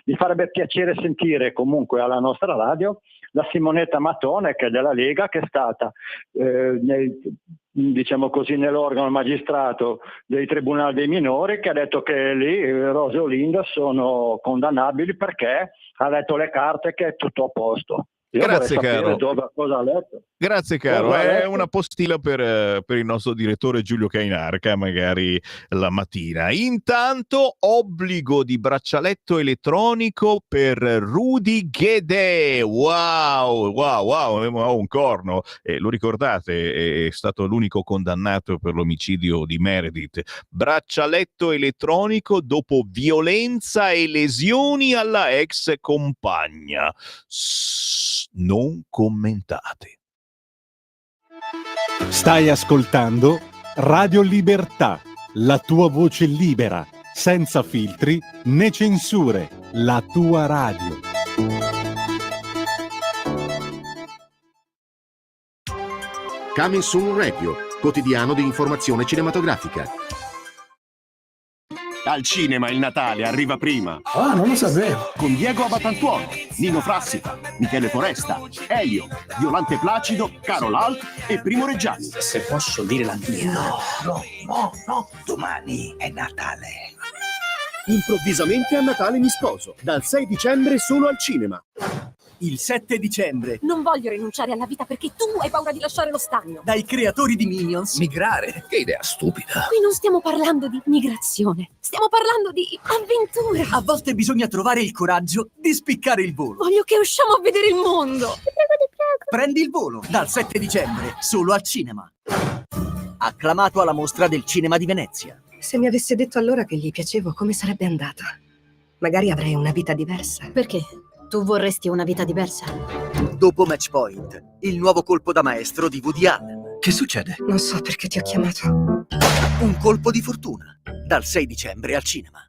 K: Mi farebbe piacere sentire comunque alla nostra radio la Simonetta Mattone, che è della Lega, che è stata diciamo così, nell'organo magistrato dei tribunali dei minori, che ha detto che lì Rose e Olinda sono condannabili perché ha letto le carte, che è tutto a posto. Io
A: Grazie,
K: vorrei sapere
A: caro.
K: cosa ha letto.
A: Grazie caro,
K: Cosa ha
A: è
K: letto?
A: una postilla per il nostro direttore Giulio Cainarca, magari la mattina. Intanto obbligo di braccialetto elettronico per Rudy Guedè. Wow, wow, wow, ho un corno. Lo ricordate, è stato l'unico condannato per l'omicidio di Meredith. Braccialetto elettronico dopo violenza e lesioni alla ex compagna. Non commentate.
L: Stai ascoltando Radio Libertà, la tua voce libera, senza filtri né censure, la tua radio.
M: Coming Soon Radio, quotidiano di informazione cinematografica.
N: Al cinema il Natale arriva prima.
O: Ah, non lo sapevo.
N: Con Diego Abatantuono, Nino Frassica, Michele Foresta, Elio, Violante Placido, Carol Alt e Primo Reggiani.
O: Se posso dire la mia.
N: No, domani è Natale. Improvvisamente a Natale mi sposo. Dal 6 dicembre solo al cinema. Il 7 dicembre.
P: Non voglio rinunciare alla vita perché tu hai paura di lasciare lo stagno.
N: Dai creatori di Minions. Migrare. Che idea stupida.
P: Qui non stiamo parlando di migrazione, stiamo parlando di avventura.
N: A volte bisogna trovare il coraggio di spiccare il volo.
P: Voglio che usciamo a vedere il mondo. Ti prego.
N: Prendi il volo. Dal 7 dicembre solo al cinema. Acclamato alla Mostra del Cinema di Venezia.
Q: Se mi avesse detto allora che gli piacevo, come sarebbe andata? Magari avrei una vita diversa.
P: Perché? Tu vorresti una vita diversa?
N: Dopo Match Point, il nuovo colpo da maestro di Woody Allen. Che succede?
Q: Non so perché ti ho chiamato.
N: Un colpo di fortuna. Dal 6 dicembre al cinema.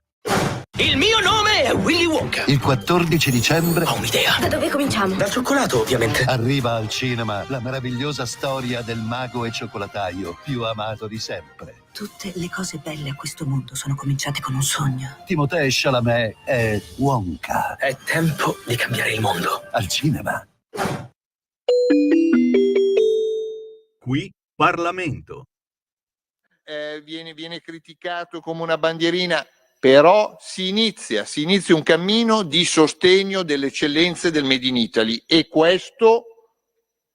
O: Il mio nome è Willy Wonka.
R: Il 14 dicembre
O: Ho un'idea.
P: Da dove cominciamo?
O: Dal cioccolato, ovviamente.
R: arriva al cinema la meravigliosa storia del mago e cioccolataio più amato di sempre.
Q: Tutte le cose belle a questo mondo sono cominciate con un sogno.
R: Timothée Chalamet è Wonka.
O: È tempo di cambiare il mondo.
R: Al cinema.
F: Qui Parlamento.
E: Viene criticato come una bandierina, però si inizia un cammino di sostegno delle eccellenze del Made in Italy e questo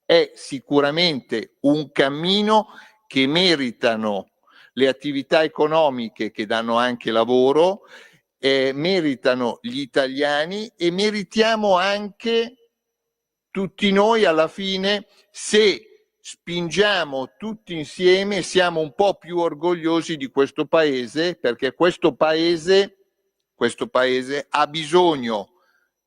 E: è sicuramente un cammino che meritano le attività economiche che danno anche lavoro, meritano gli italiani e meritiamo anche tutti noi alla fine, se spingiamo tutti insieme, siamo un po' più orgogliosi di questo paese, perché questo paese ha bisogno,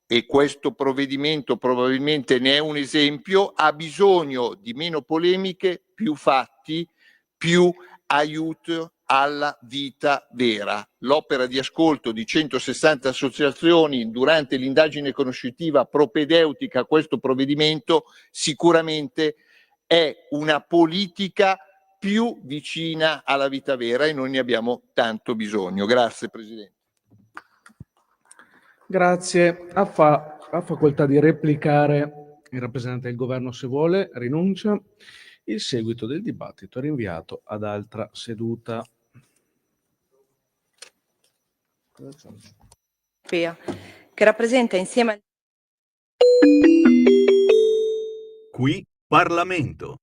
E: e questo provvedimento probabilmente ne è un esempio, ha bisogno di meno polemiche, più fatti, più aiuto alla vita vera. L'opera di ascolto di 160 associazioni durante l'indagine conoscitiva propedeutica a questo provvedimento sicuramente è una politica più vicina alla vita vera e noi ne abbiamo tanto bisogno. Grazie Presidente.
S: Grazie. Ha facoltà di replicare il rappresentante del governo se vuole, rinuncia. Il seguito del dibattito è rinviato ad altra seduta.
T: Che rappresenta insieme a...
F: Qui Parlamento.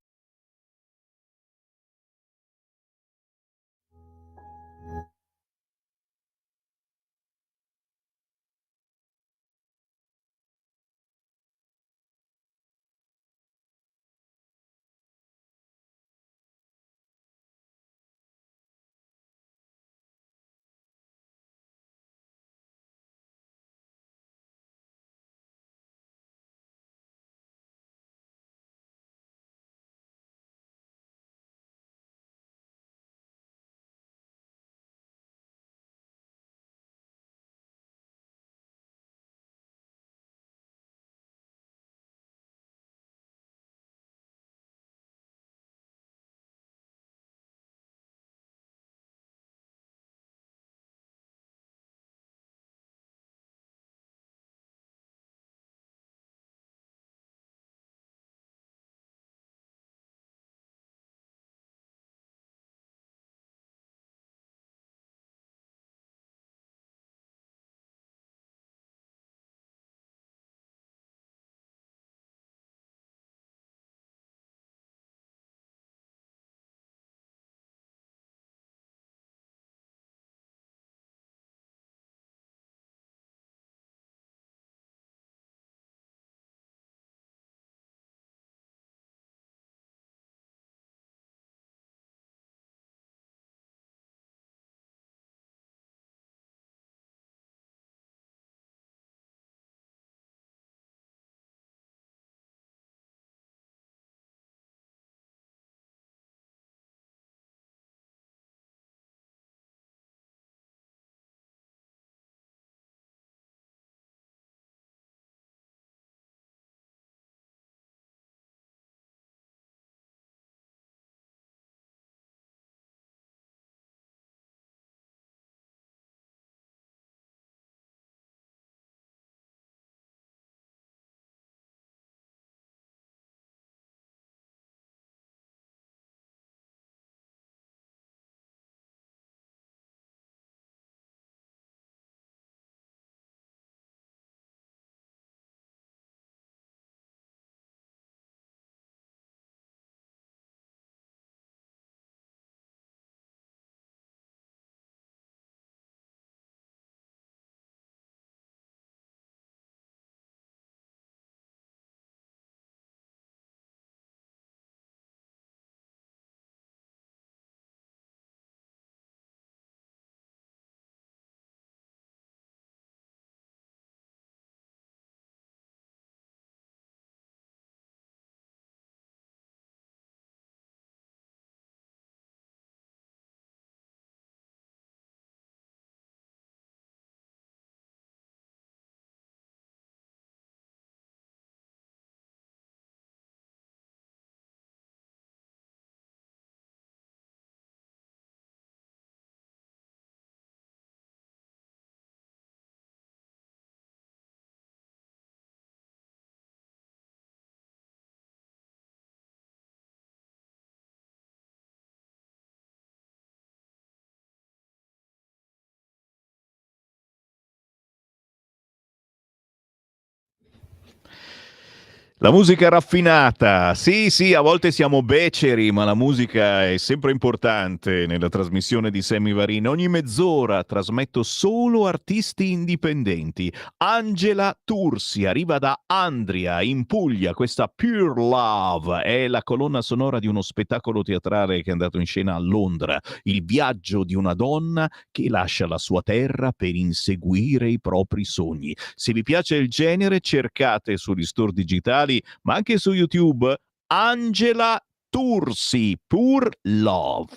A: La musica raffinata, sì, a volte siamo beceri, ma la musica è sempre importante nella trasmissione di Sammy Varin. Ogni mezz'ora trasmetto solo artisti indipendenti. Angela Tursi arriva da Andria, in Puglia. Questa Pure Love è la colonna sonora di uno spettacolo teatrale che è andato in scena a Londra. Il viaggio di una donna che lascia la sua terra per inseguire i propri sogni. Se vi piace il genere, cercate sugli store digitali ma anche su YouTube Angela Tursi, Pure Love.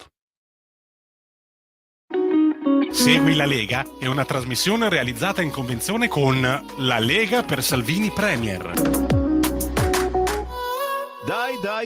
U: Segui la Lega è una trasmissione realizzata in convenzione con La Lega per Salvini Premier.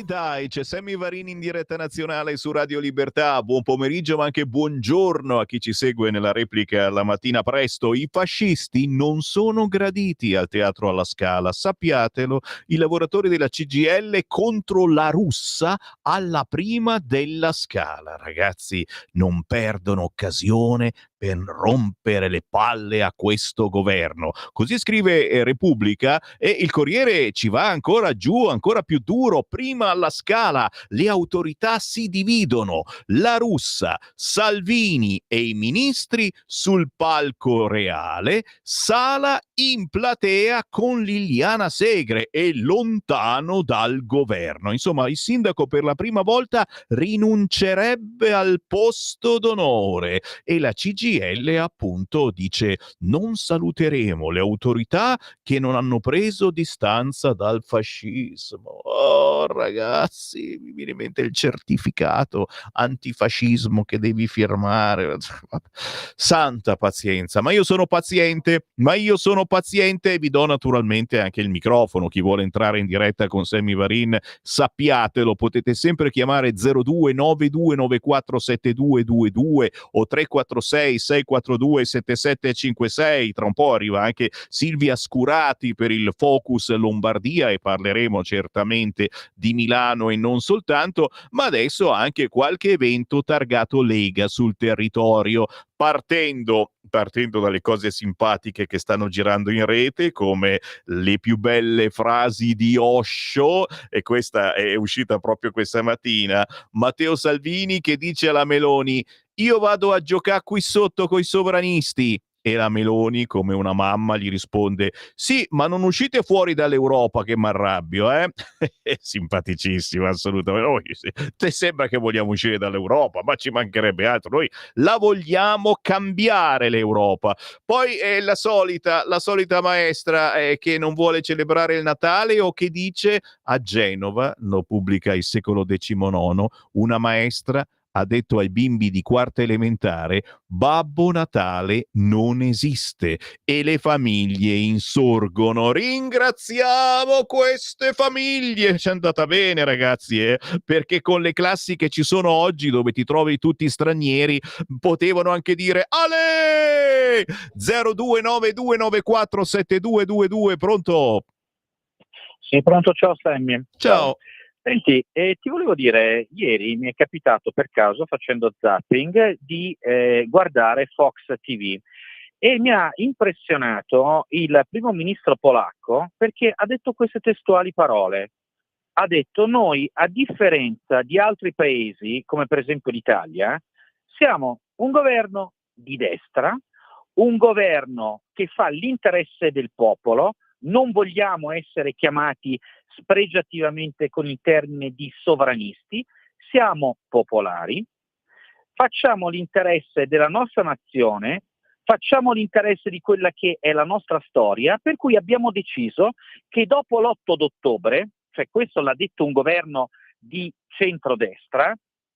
A: Dai, c'è Sammy Varin in diretta nazionale su Radio Libertà. Buon pomeriggio, ma anche buongiorno a chi ci segue nella replica la mattina presto. I fascisti non sono graditi al Teatro alla Scala, sappiatelo. I lavoratori della CGIL contro la russa alla prima della Scala. Ragazzi, non perdono occasione per rompere le palle a questo governo. Così scrive Repubblica, e il Corriere ci va ancora giù, ancora più duro. Prima alla Scala le autorità si dividono, la russa, Salvini e i ministri sul palco reale, Sala in platea con Liliana Segre e lontano dal governo. Insomma, il sindaco per la prima volta rinuncerebbe al posto d'onore e la CGIL appunto dice: non saluteremo le autorità che non hanno preso distanza dal fascismo. Oh ragazzi, mi viene in mente il certificato antifascismo che devi firmare. Santa pazienza, ma io sono paziente e vi do naturalmente anche il microfono. Chi vuole entrare in diretta con Sammy Varin, sappiatelo, potete sempre chiamare 0292947222 o 346 642 7756. Tra un po' arriva anche Silvia Scurati per il Focus Lombardia e parleremo certamente di Milano e non soltanto, ma adesso anche qualche evento targato Lega sul territorio, partendo dalle cose simpatiche che stanno girando in rete, come le più belle frasi di Osho, e questa è uscita proprio questa mattina. Matteo Salvini che dice alla Meloni: io vado a giocare qui sotto coi sovranisti. E la Meloni, come una mamma, gli risponde: sì, ma non uscite fuori dall'Europa che m'arrabbio, eh? Simpaticissimo, assolutamente. Te sembra che vogliamo uscire dall'Europa, ma ci mancherebbe altro. Noi la vogliamo cambiare l'Europa. Poi è la solita maestra che non vuole celebrare il Natale o che dice: a Genova, lo pubblica il Secolo XIX, una maestra ha detto ai bimbi di quarta elementare: Babbo Natale non esiste, e le famiglie insorgono. Ringraziamo queste famiglie. Ci è andata bene, ragazzi, perché con le classi che ci sono oggi, dove ti trovi tutti stranieri, potevano anche dire Ale! 0292947222. Pronto?
V: Sì, pronto, ciao Sammy.
A: Ciao.
V: Senti, ti volevo dire, ieri mi è capitato per caso, facendo zapping, di guardare Fox TV e mi ha impressionato il primo ministro polacco perché ha detto queste testuali parole. Ha detto: noi, a differenza di altri paesi, come per esempio l'Italia, siamo un governo di destra, un governo che fa l'interesse del popolo, non vogliamo essere chiamati spregiativamente con il termine di sovranisti, siamo popolari, facciamo l'interesse della nostra nazione, facciamo l'interesse di quella che è la nostra storia, per cui abbiamo deciso che dopo l'8 d'ottobre, cioè questo l'ha detto un governo di centrodestra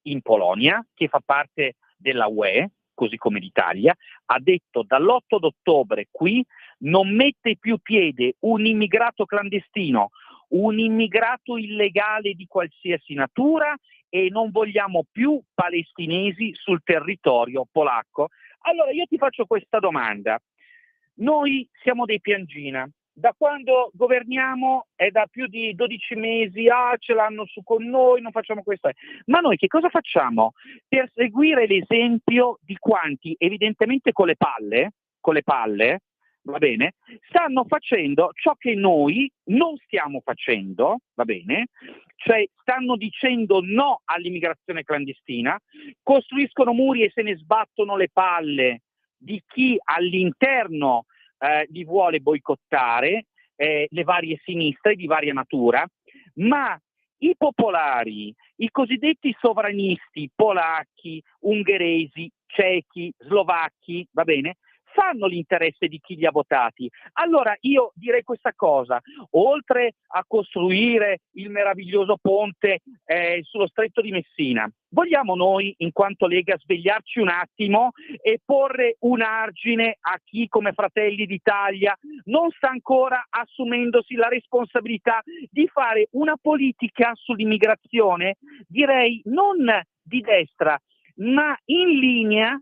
V: in Polonia, che fa parte della UE, così come l'Italia, ha detto dall'8 d'ottobre qui non mette più piede un immigrato clandestino, un immigrato illegale di qualsiasi natura, e non vogliamo più palestinesi sul territorio polacco. Allora io ti faccio questa domanda. Noi siamo dei piangina. Da quando governiamo è da più di 12 mesi, ce l'hanno su con noi, non facciamo questo. Ma noi che cosa facciamo? Per seguire l'esempio di quanti evidentemente con le palle va bene, stanno facendo ciò che noi non stiamo facendo, va bene, cioè stanno dicendo no all'immigrazione clandestina, costruiscono muri e se ne sbattono le palle di chi all'interno li vuole boicottare, le varie sinistre di varia natura, ma i popolari, i cosiddetti sovranisti polacchi, ungheresi, cechi, slovacchi, va bene, fanno l'interesse di chi li ha votati. Allora io direi questa cosa: oltre a costruire il meraviglioso ponte sullo stretto di Messina, vogliamo noi in quanto Lega svegliarci un attimo e porre un argine a chi come Fratelli d'Italia non sta ancora assumendosi la responsabilità di fare una politica sull'immigrazione, direi non di destra, ma in linea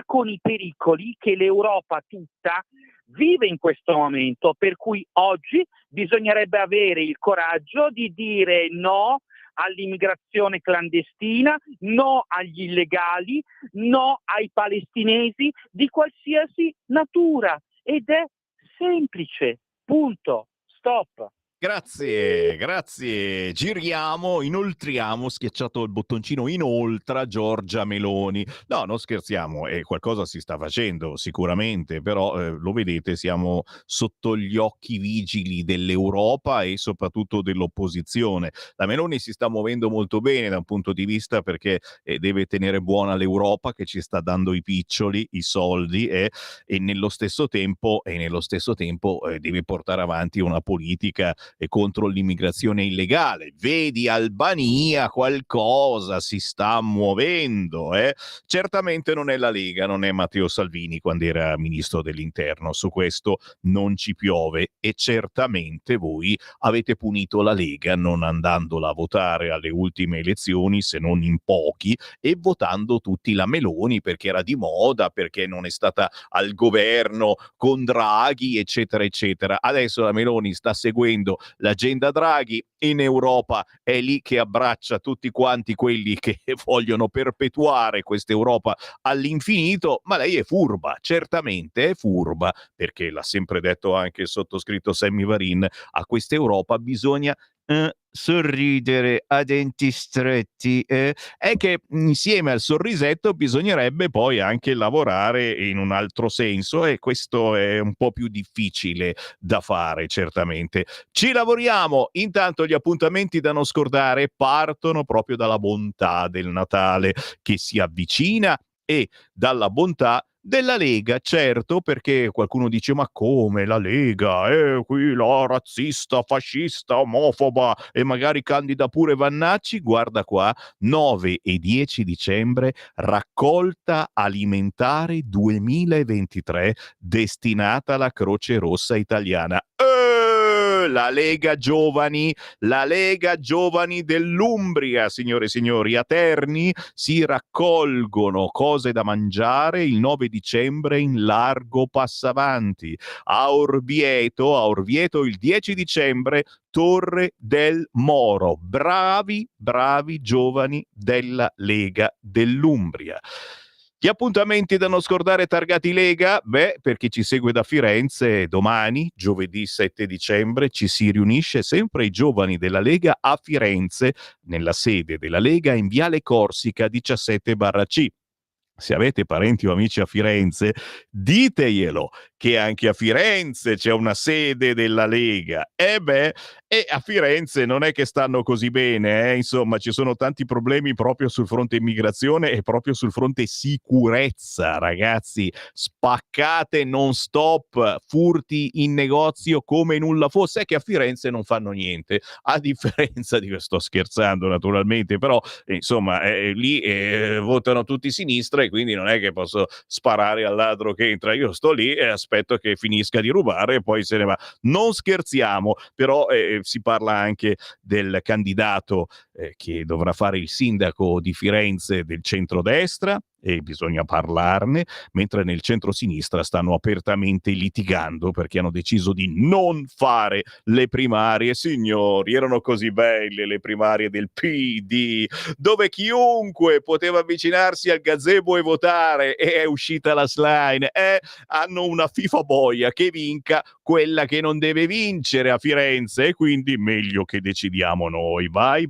V: con i pericoli che l'Europa tutta vive in questo momento, per cui oggi bisognerebbe avere il coraggio di dire no all'immigrazione clandestina, no agli illegali, no ai palestinesi di qualsiasi natura, ed è semplice, punto, stop.
A: Grazie. Giriamo, inoltriamo, schiacciato il bottoncino inoltra Giorgia Meloni. No, non scherziamo, qualcosa si sta facendo sicuramente, però lo vedete, siamo sotto gli occhi vigili dell'Europa e soprattutto dell'opposizione. La Meloni si sta muovendo molto bene da un punto di vista perché deve tenere buona l'Europa che ci sta dando i piccioli, i soldi e nello stesso tempo deve portare avanti una politica contro l'immigrazione illegale. Vedi Albania, qualcosa si sta muovendo. Certamente non è la Lega, non è Matteo Salvini quando era ministro dell'interno, su questo non ci piove, e certamente voi avete punito la Lega non andandola a votare alle ultime elezioni, se non in pochi, e votando tutti la Meloni perché era di moda, perché non è stata al governo con Draghi, eccetera eccetera. Adesso la Meloni sta seguendo l'agenda Draghi, in Europa è lì che abbraccia tutti quanti quelli che vogliono perpetuare questa Europa all'infinito, ma lei è furba, certamente è furba, perché l'ha sempre detto anche il sottoscritto Sammy Varin, a questa Europa bisogna sorridere a denti stretti, è che insieme al sorrisetto bisognerebbe poi anche lavorare in un altro senso, e questo è un po' più difficile da fare, certamente. Ci lavoriamo. Intanto gli appuntamenti da non scordare partono proprio dalla bontà del Natale che si avvicina e dalla bontà della Lega, certo, perché qualcuno dice: ma come la Lega? Qui la razzista, fascista, omofoba, e magari candida pure Vannacci. Guarda qua, 9 e 10 dicembre, raccolta alimentare 2023 destinata alla Croce Rossa Italiana. La Lega Giovani dell'Umbria, signore e signori, a Terni si raccolgono cose da mangiare il 9 dicembre in largo Passavanti. A Orvieto il 10 dicembre Torre del Moro. Bravi giovani della Lega dell'Umbria. Gli appuntamenti da non scordare targati Lega? Beh, per chi ci segue da Firenze, domani, giovedì 7 dicembre, ci si riunisce sempre i giovani della Lega a Firenze, nella sede della Lega in Viale Corsica 17/C. Se avete parenti o amici a Firenze, diteglielo che anche a Firenze c'è una sede della Lega. E a Firenze non è che stanno così bene, insomma, ci sono tanti problemi proprio sul fronte immigrazione e proprio sul fronte sicurezza, ragazzi. Spaccate non stop, furti in negozio come nulla fosse. È che a Firenze non fanno niente, a differenza di, sto scherzando naturalmente, però insomma lì votano tutti sinistra, e quindi non è che posso sparare al ladro che entra. Io sto lì e aspetto che finisca di rubare e poi se ne va. Non scherziamo, però si parla anche del candidato che dovrà fare il sindaco di Firenze del centrodestra, e bisogna parlarne, mentre nel centro-sinistra stanno apertamente litigando perché hanno deciso di non fare le primarie. Signori, erano così belle le primarie del PD, dove chiunque poteva avvicinarsi al gazebo e votare, e è uscita la slide. Hanno una FIFA boia, che vinca quella che non deve vincere a Firenze, e quindi meglio che decidiamo noi. Vai.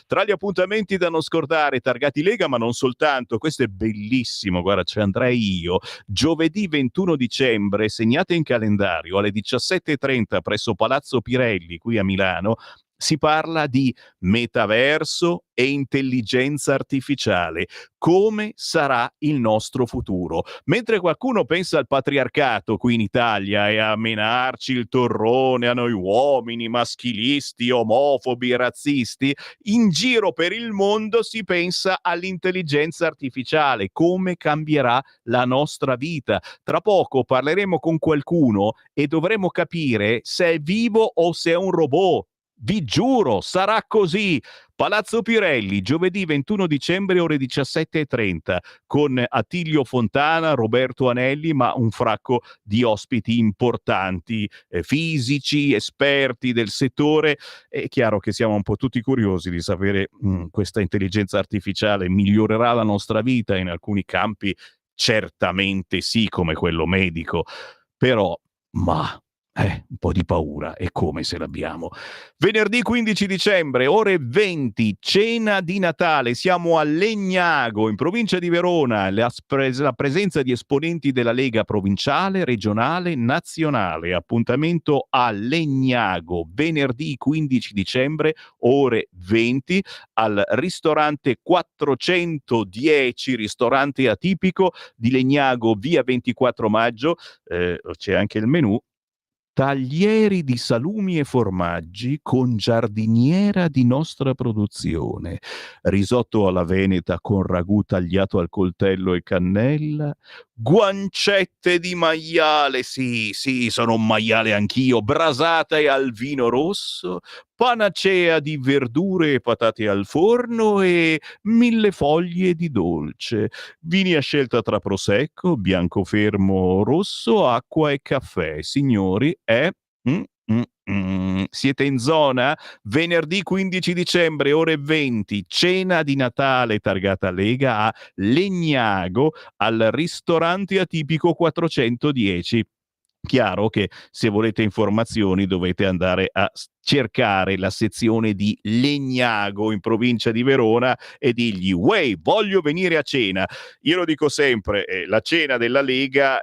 A: Tra gli appuntamenti da non scordare, targati Lega, ma non soltanto. Questo è bellissimo, guarda, ci andrei io. Giovedì 21 dicembre, segnate in calendario, alle 17:30 presso Palazzo Pirelli, qui a Milano, si parla di metaverso e intelligenza artificiale. Come sarà il nostro futuro? Mentre qualcuno pensa al patriarcato qui in Italia e a menarci il torrone a noi uomini, maschilisti, omofobi e razzisti, in giro per il mondo si pensa all'intelligenza artificiale, come cambierà la nostra vita. Tra poco parleremo con qualcuno e dovremo capire se è vivo o se è un robot. Vi giuro, sarà così. Palazzo Pirelli, giovedì 21 dicembre, ore 17:30, con Attilio Fontana, Roberto Anelli, ma un fracco di ospiti importanti, fisici, esperti del settore. È chiaro che siamo un po' tutti curiosi di sapere questa intelligenza artificiale migliorerà la nostra vita in alcuni campi, certamente sì, come quello medico, però, un po' di paura, e come se l'abbiamo. Venerdì 15 dicembre, ore 20, cena di Natale. Siamo a Legnago, in provincia di Verona. La presenza di esponenti della Lega provinciale, regionale, nazionale. Appuntamento a Legnago, venerdì 15 dicembre, ore 20, al ristorante 410, ristorante atipico di Legnago, via 24 maggio. C'è anche il menù. Taglieri di salumi e formaggi con giardiniera di nostra produzione, risotto alla veneta con ragù tagliato al coltello e cannella, guancette di maiale, sì, sono un maiale anch'io, brasate al vino rosso, panacea di verdure e patate al forno e 1000 foglie di dolce. Vini a scelta tra prosecco, biancofermo rosso, acqua e caffè. Signori, siete in zona? Venerdì 15 dicembre, ore 20, cena di Natale targata Lega a Legnago, al ristorante atipico 410. Chiaro che se volete informazioni dovete andare a cercare la sezione di Legnago in provincia di Verona e dirgli: "Uè, voglio venire a cena". Io lo dico sempre, la cena della Lega,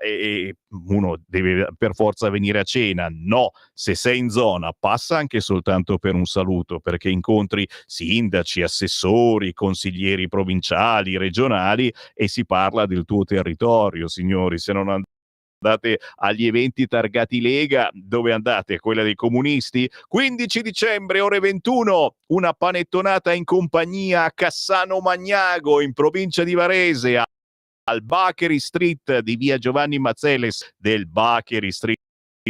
A: uno deve per forza venire a cena. No, se sei in zona passa anche soltanto per un saluto, perché incontri sindaci, assessori, consiglieri provinciali, regionali, e si parla del tuo territorio. Signori, se non andate agli eventi targati Lega, dove andate? Quella dei comunisti? 15 dicembre, ore 21, una panettonata in compagnia a Cassano Magnago, in provincia di Varese, al Bakery Street di via Giovanni Mazzeles, del Bakery Street,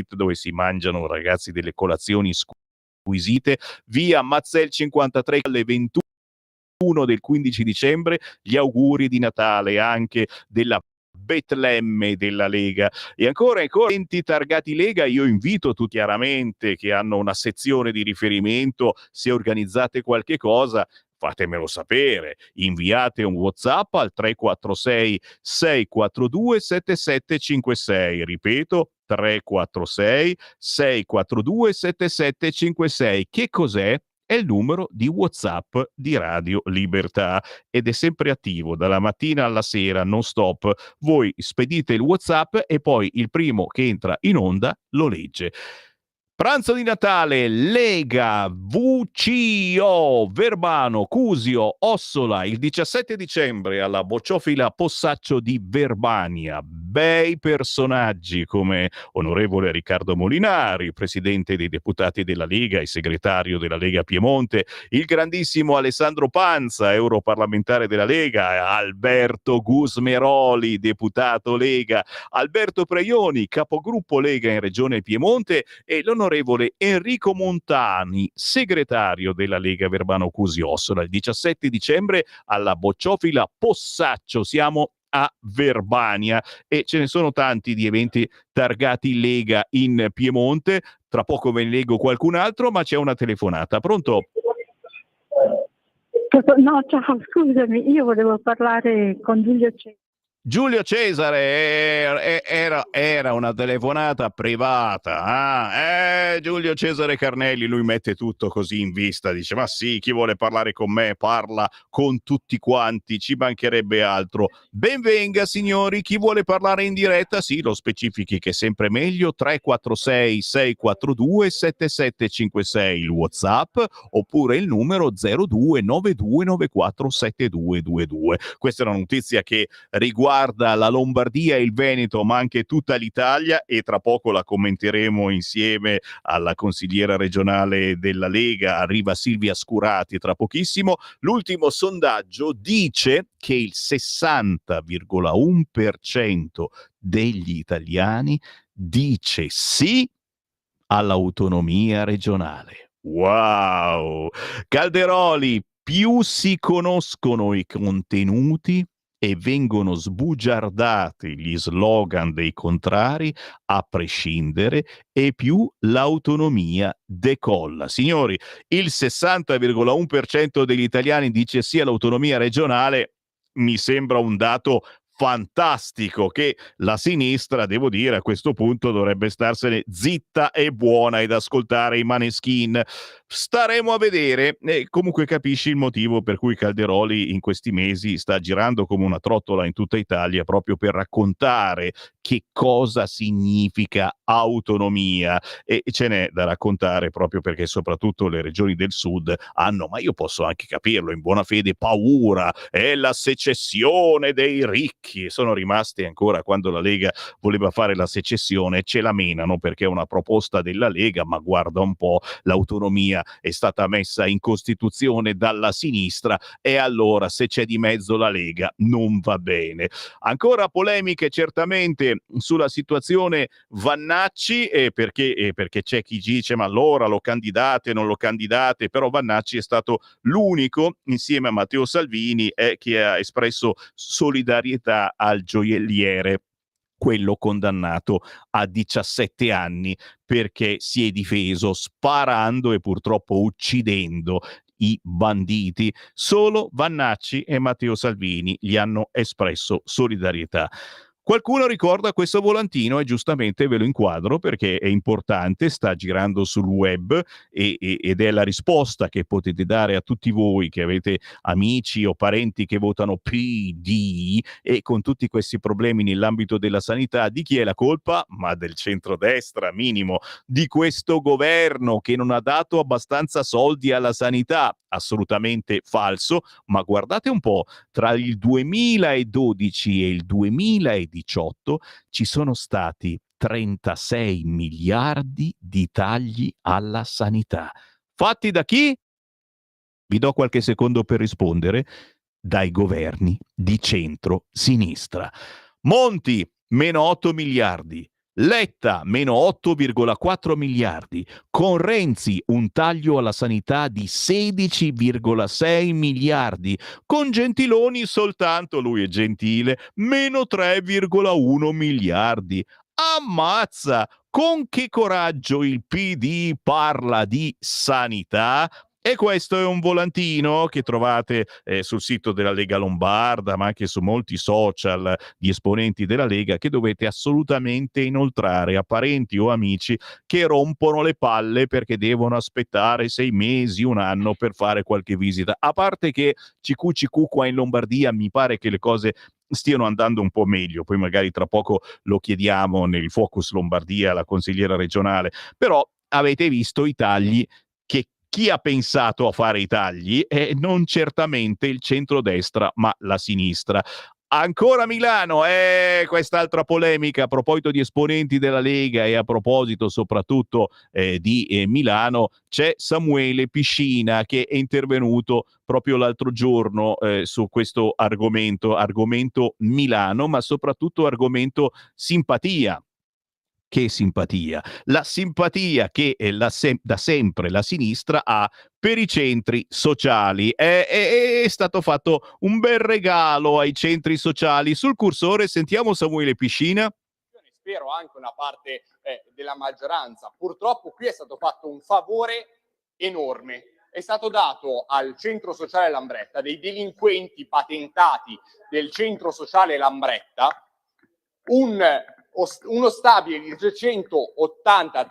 A: dove si mangiano, ragazzi, delle colazioni squisite, via Mazzel 53 alle 21 del 15 dicembre. Gli auguri di Natale anche della Betlemme della Lega. E ancora enti targati Lega, io invito tutti, chiaramente, che hanno una sezione di riferimento, se organizzate qualche cosa, fatemelo sapere, inviate un WhatsApp al 346 642 7756, ripeto 346 642 7756. Che cos'è? È il numero di WhatsApp di Radio Libertà ed è sempre attivo dalla mattina alla sera, non stop. Voi spedite il WhatsApp e poi il primo che entra in onda lo legge. Pranzo di Natale, Lega, VCO, Verbano, Cusio, Ossola, il 17 dicembre alla Bocciofila Possaccio di Verbania. bei personaggi come onorevole Riccardo Molinari, presidente dei deputati della Lega e segretario della Lega Piemonte, il grandissimo Alessandro Panza, europarlamentare della Lega, Alberto Gusmeroli, deputato Lega, Alberto Preioni, capogruppo Lega in Regione Piemonte, e l'onorevole Enrico Montani, segretario della Lega Verbano Cusio-Ossola. Il 17 dicembre alla Bocciofila Possaccio, siamo a Verbania, e ce ne sono tanti di eventi targati Lega in Piemonte. Tra poco ve ne leggo qualcun altro, ma c'è una telefonata. Pronto?
B: No, ciao, scusami, io volevo parlare con Giulio Cesare.
A: Giulio Cesare, era una telefonata privata. Giulio Cesare Carnelli, lui mette tutto così in vista, dice: ma sì, chi vuole parlare con me parla con tutti quanti, ci mancherebbe altro. Benvenga signori, chi vuole parlare in diretta, sì, lo specifichi che è sempre meglio, 346 642 7756 il WhatsApp, oppure il numero 0292947222. Questa è una notizia che riguarda la Lombardia e il Veneto, ma anche tutta l'Italia, e tra poco la commenteremo insieme alla consigliera regionale della Lega. Arriva Silvia Scurati tra pochissimo. L'ultimo sondaggio dice che il 60,1% degli italiani dice sì all'autonomia regionale. Wow! Calderoli, più si conoscono i contenuti e vengono sbugiardati gli slogan dei contrari, a prescindere, e più l'autonomia decolla. Signori, il 60,1% degli italiani dice sì all'autonomia regionale. Mi sembra un dato fantastico, che la sinistra, devo dire, a questo punto dovrebbe starsene zitta e buona ed ascoltare i Maneskin. Staremo a vedere. Comunque capisci il motivo per cui Calderoli in questi mesi sta girando come una trottola in tutta Italia, proprio per raccontare che cosa significa autonomia, e ce n'è da raccontare, proprio perché soprattutto le regioni del sud hanno, ma io posso anche capirlo in buona fede, paura, è la secessione dei ricchi. Sono rimaste ancora quando la Lega voleva fare la secessione, ce la menano perché è una proposta della Lega, ma guarda un po', l'autonomia è stata messa in Costituzione dalla sinistra, e allora se c'è di mezzo la Lega non va bene. Ancora polemiche certamente sulla situazione Vannacci, perché c'è chi dice ma allora lo candidate, non lo candidate, però Vannacci è stato l'unico insieme a Matteo Salvini che ha espresso solidarietà al gioielliere, quello condannato a 17 anni perché si è difeso sparando e purtroppo uccidendo i banditi. Solo Vannacci e Matteo Salvini gli hanno espresso solidarietà. Qualcuno ricorda questo volantino e giustamente ve lo inquadro perché è importante, sta girando sul web ed è la risposta che potete dare a tutti voi che avete amici o parenti che votano PD, e con tutti questi problemi nell'ambito della sanità. Di chi è la colpa? Ma del centrodestra, minimo, di questo governo che non ha dato abbastanza soldi alla sanità. Assolutamente falso, ma guardate un po', tra il 2012 e il 2018 ci sono stati 36 miliardi di tagli alla sanità. Fatti da chi? Vi do qualche secondo per rispondere. Dai governi di centro-sinistra. Monti, meno 8 miliardi. Letta, meno 8,4 miliardi. Con Renzi un taglio alla sanità di 16,6 miliardi. Con Gentiloni soltanto, lui è gentile, meno 3,1 miliardi. Ammazza! Con che coraggio il PD parla di sanità? E questo è un volantino che trovate sul sito della Lega Lombarda, ma anche su molti social di esponenti della Lega, che dovete assolutamente inoltrare a parenti o amici che rompono le palle perché aspettare 6 mesi, un anno per fare qualche visita. A parte che CQ qua in Lombardia mi pare che le cose stiano andando un po' meglio, poi magari tra poco lo chiediamo nel Focus Lombardia alla consigliera regionale, però avete visto i tagli che chi ha pensato a fare i tagli? Non certamente il centrodestra, ma la sinistra. Ancora Milano, quest'altra polemica a proposito di esponenti della Lega e a proposito soprattutto di Milano. C'è Samuele Piscina che è intervenuto proprio l'altro giorno su questo argomento Milano, ma soprattutto argomento simpatia. Che simpatia? La simpatia che da sempre la sinistra ha per i centri sociali. È stato fatto un bel regalo ai centri sociali. Sul cursore sentiamo Samuele Piscina.
C: Spero anche una parte della maggioranza. Purtroppo qui è stato fatto un favore enorme. È stato dato al centro sociale Lambretta, dei delinquenti patentati del centro sociale Lambretta, uno stabile di 380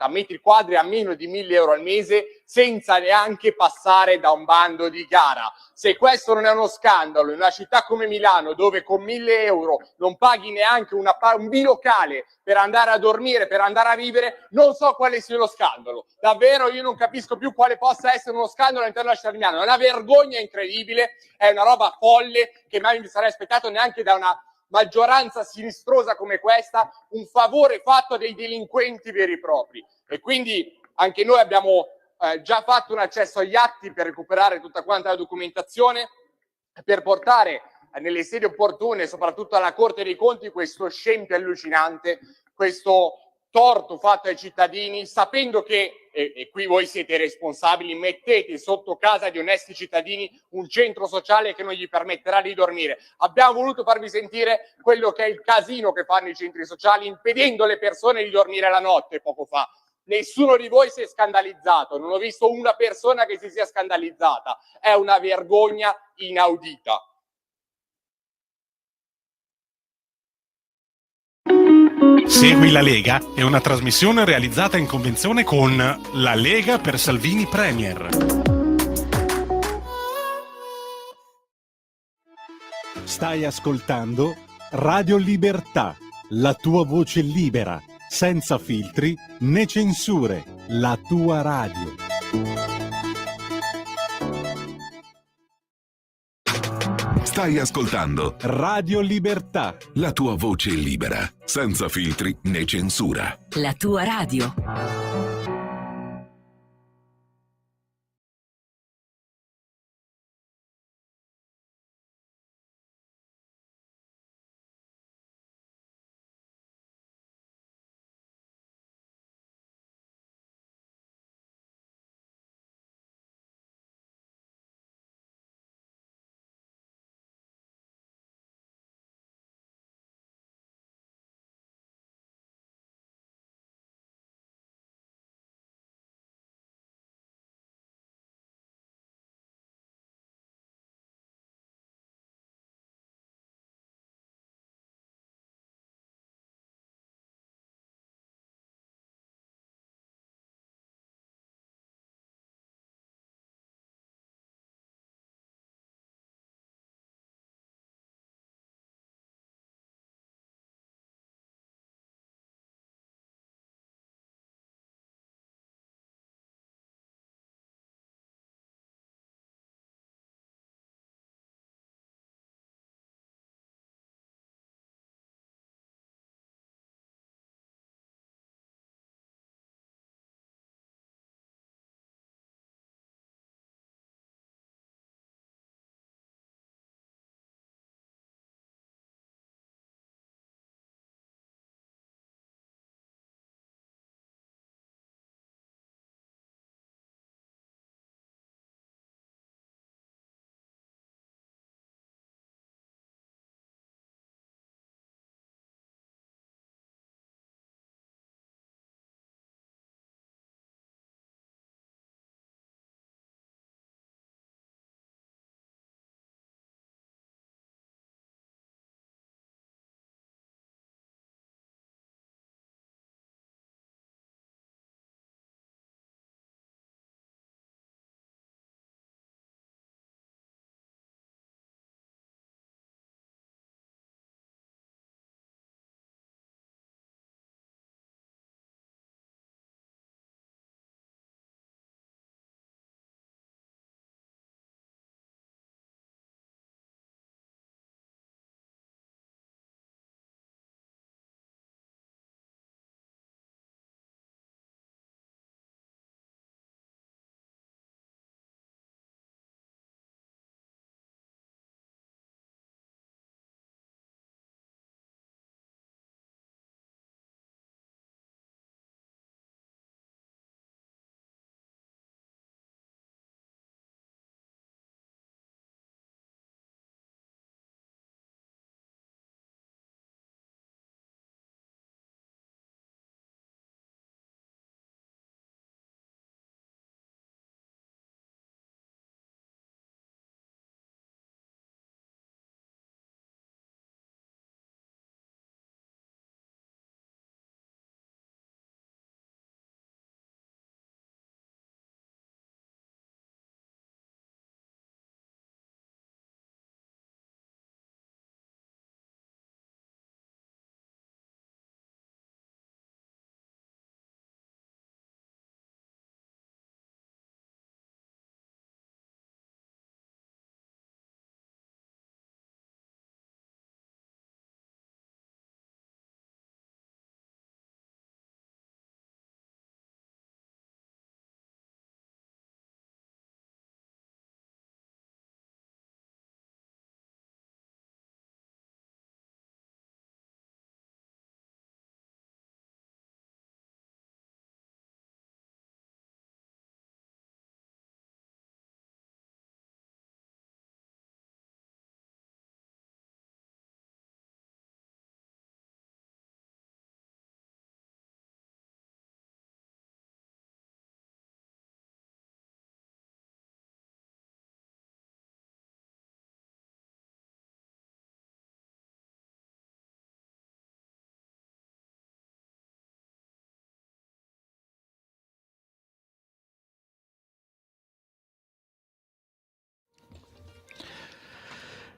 C: metri quadri a meno di 1.000 euro al mese, senza neanche passare da un bando di gara. Se questo non è uno scandalo in una città come Milano, dove con 1.000 euro non paghi neanche un bilocale per andare a dormire, per andare a vivere, non so quale sia lo scandalo. Davvero io non capisco più quale possa essere uno scandalo all'interno della città di Milano. È una vergogna incredibile, è una roba folle che mai mi sarei aspettato neanche da una maggioranza sinistrosa come questa, un favore fatto a dei delinquenti veri e propri. E quindi anche noi abbiamo già fatto un accesso agli atti per recuperare tutta quanta la documentazione, per portare nelle sedi opportune, soprattutto alla Corte dei Conti, questo scempio allucinante, questo torto fatto ai cittadini, sapendo che, e qui voi siete responsabili, mettete sotto casa di onesti cittadini un centro sociale che non gli permetterà di dormire. Abbiamo voluto farvi sentire quello che è il casino che fanno i centri sociali, impedendo alle persone di dormire la notte poco fa. Nessuno di voi si è scandalizzato, non ho visto una persona che si sia scandalizzata. È una vergogna inaudita.
U: Segui la Lega è una trasmissione realizzata in convenzione con La Lega per Salvini Premier.
L: Stai ascoltando Radio Libertà, la tua voce libera, senza filtri né censure, la tua radio.
D: Stai ascoltando
L: Radio Libertà,
D: la tua voce libera, senza filtri né censura.
W: La tua radio.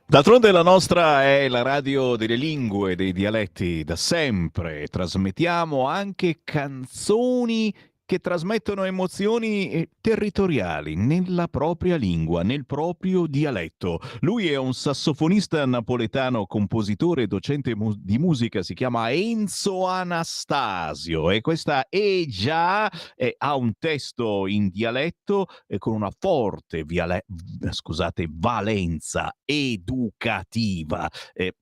A: D'altronde la nostra è la radio delle lingue, dei dialetti da sempre. Trasmettiamo anche canzoni che trasmettono emozioni territoriali nella propria lingua, nel proprio dialetto. Lui è un sassofonista napoletano, compositore e docente di musica, si chiama Enzo Anastasio e questa già ha un testo in dialetto con una forte valenza educativa.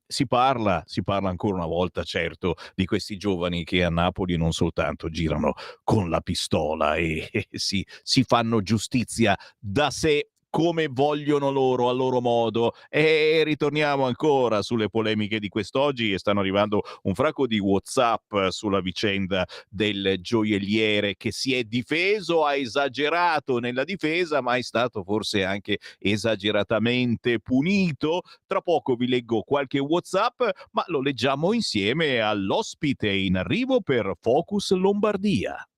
A: Si parla ancora una volta, certo, di questi giovani che a Napoli non soltanto girano con la pistola e si fanno giustizia da sé come vogliono loro, a loro modo. E ritorniamo ancora sulle polemiche di quest'oggi e stanno arrivando un fracco di WhatsApp sulla vicenda del gioielliere che si è difeso, ha esagerato nella difesa, ma è stato forse anche esageratamente punito. Tra poco vi leggo qualche WhatsApp, ma lo leggiamo insieme all'ospite in arrivo per Focus Lombardia.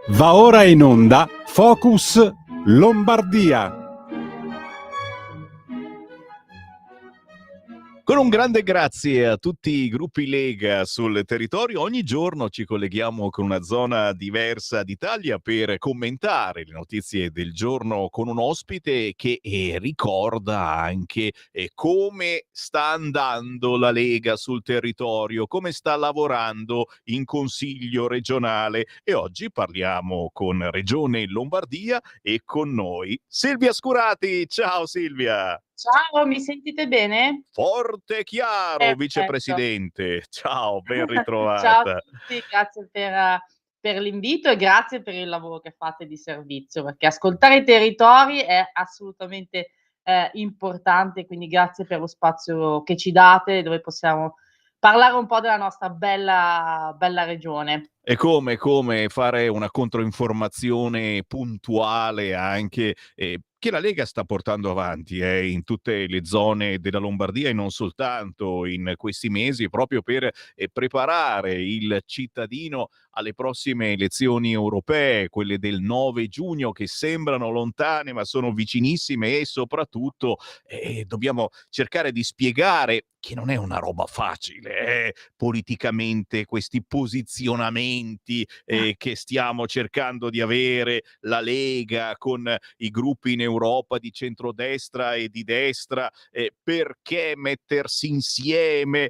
L: Va ora in onda Focus Lombardia.
A: Con un grande grazie a tutti i gruppi Lega sul territorio, ogni giorno ci colleghiamo con una zona diversa d'Italia per commentare le notizie del giorno con un ospite che ricorda anche come sta andando la Lega sul territorio, come sta lavorando in Consiglio regionale. E oggi parliamo con Regione Lombardia e con noi Silvia Scurati. Ciao Silvia!
G: Ciao, mi sentite bene?
A: Forte e chiaro,
G: Perfetto.
A: vicepresidente. Ciao, ben
G: Ciao
A: ritrovata.
G: a tutti, grazie per l'invito e grazie per il lavoro che fate di servizio, perché ascoltare i territori è assolutamente importante, quindi grazie per lo spazio che ci date, dove possiamo parlare un po' della nostra bella regione.
A: E come fare una controinformazione puntuale anche che la Lega sta portando avanti in tutte le zone della Lombardia e non soltanto in questi mesi, proprio per preparare il cittadino alle prossime elezioni europee, quelle del 9 giugno che sembrano lontane ma sono vicinissime, e soprattutto dobbiamo cercare di spiegare che non è una roba facile politicamente, questi posizionamenti che stiamo cercando di avere, la Lega con i gruppi in Europa di centrodestra e di destra, perché mettersi insieme.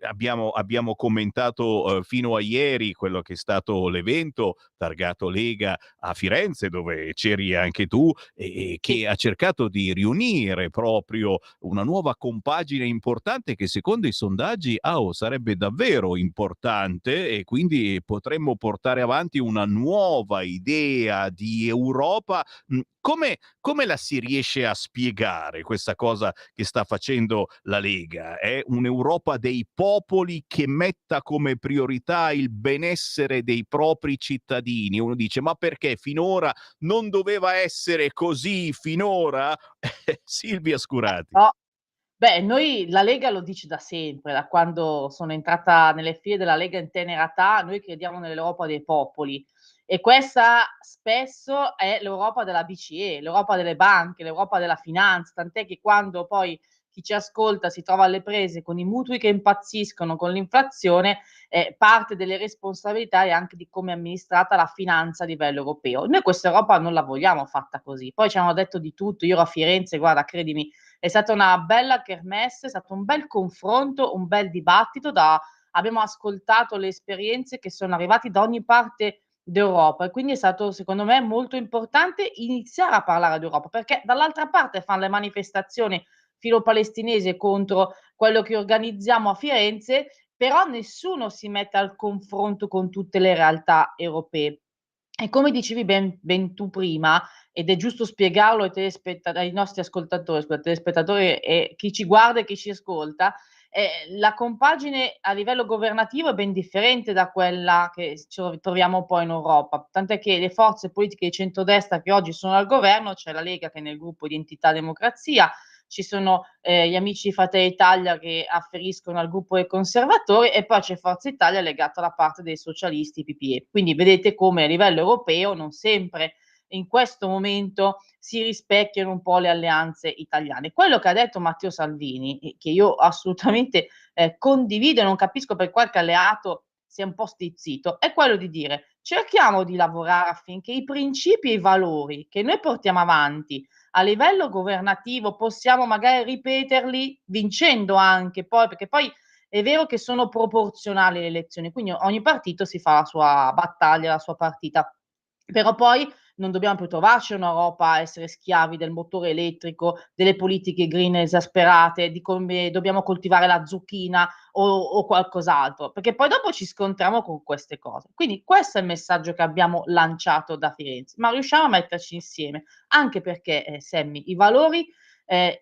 A: Abbiamo commentato fino a ieri quello che è stato l'evento targato Lega a Firenze, dove c'eri anche tu, che ha cercato di riunire proprio una nuova compagine importante che secondo i sondaggi sarebbe davvero importante, e quindi potremmo portare avanti una nuova idea di Europa. Come la si riesce a spiegare questa cosa che sta facendo la Lega? È un'Europa dei popoli che metta come priorità il benessere dei propri cittadini. Uno dice, ma perché finora non doveva essere così? Finora? Silvia Scurati.
G: No. Beh, la Lega lo dice da sempre, da quando sono entrata nelle file della Lega in tenera età. Noi crediamo nell'Europa dei popoli, e questa spesso è l'Europa della BCE, l'Europa delle banche, l'Europa della finanza, tant'è che quando poi chi ci ascolta si trova alle prese con i mutui che impazziscono, con l'inflazione, parte delle responsabilità è anche di come è amministrata la finanza a livello europeo. Noi questa Europa non la vogliamo fatta così. Poi ci hanno detto di tutto, io ero a Firenze, guarda, credimi, è stata una bella kermesse, è stato un bel confronto, un bel dibattito, abbiamo ascoltato le esperienze che sono arrivate da ogni parte d'Europa, e quindi è stato, secondo me, molto importante iniziare a parlare d'Europa, perché dall'altra parte fanno le manifestazioni filo-palestinesi contro quello che organizziamo a Firenze, però nessuno si mette al confronto con tutte le realtà europee. E come dicevi ben tu prima, ed è giusto spiegarlo ai nostri ascoltatori, telespettatori e chi ci guarda e chi ci ascolta, la compagine a livello governativo è ben differente da quella che ci troviamo poi in Europa, tant'è che le forze politiche di centrodestra che oggi sono al governo, c'è la Lega che è nel gruppo Identità Democrazia, ci sono gli amici di Fratelli d'Italia che afferiscono al gruppo dei conservatori, e poi c'è Forza Italia legata alla parte dei socialisti PPE. Quindi vedete come a livello europeo non sempre in questo momento si rispecchiano un po' le alleanze italiane. Quello che ha detto Matteo Salvini, che io assolutamente condivido e non capisco per qualche alleato sia un po' stizzito, è quello di dire: cerchiamo di lavorare affinché i principi e i valori che noi portiamo avanti a livello governativo possiamo magari ripeterli vincendo anche poi, perché poi è vero che sono proporzionali le elezioni, quindi ogni partito si fa la sua battaglia, la sua partita, però poi non dobbiamo più trovarci in Europa a essere schiavi del motore elettrico, delle politiche green esasperate, di come dobbiamo coltivare la zucchina o qualcos'altro, perché poi dopo ci scontriamo con queste cose. Quindi questo è il messaggio che abbiamo lanciato da Firenze, ma riusciamo a metterci insieme, anche perché, Sammy, i valori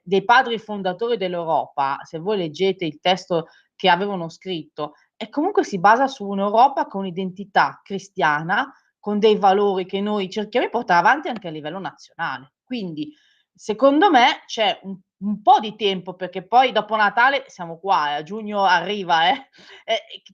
G: dei padri fondatori dell'Europa, se voi leggete il testo che avevano scritto, e comunque si basa su un'Europa con identità cristiana, con dei valori che noi cerchiamo di portare avanti anche a livello nazionale. Quindi, secondo me, c'è un po' di tempo, perché poi dopo Natale siamo qua, a giugno arriva,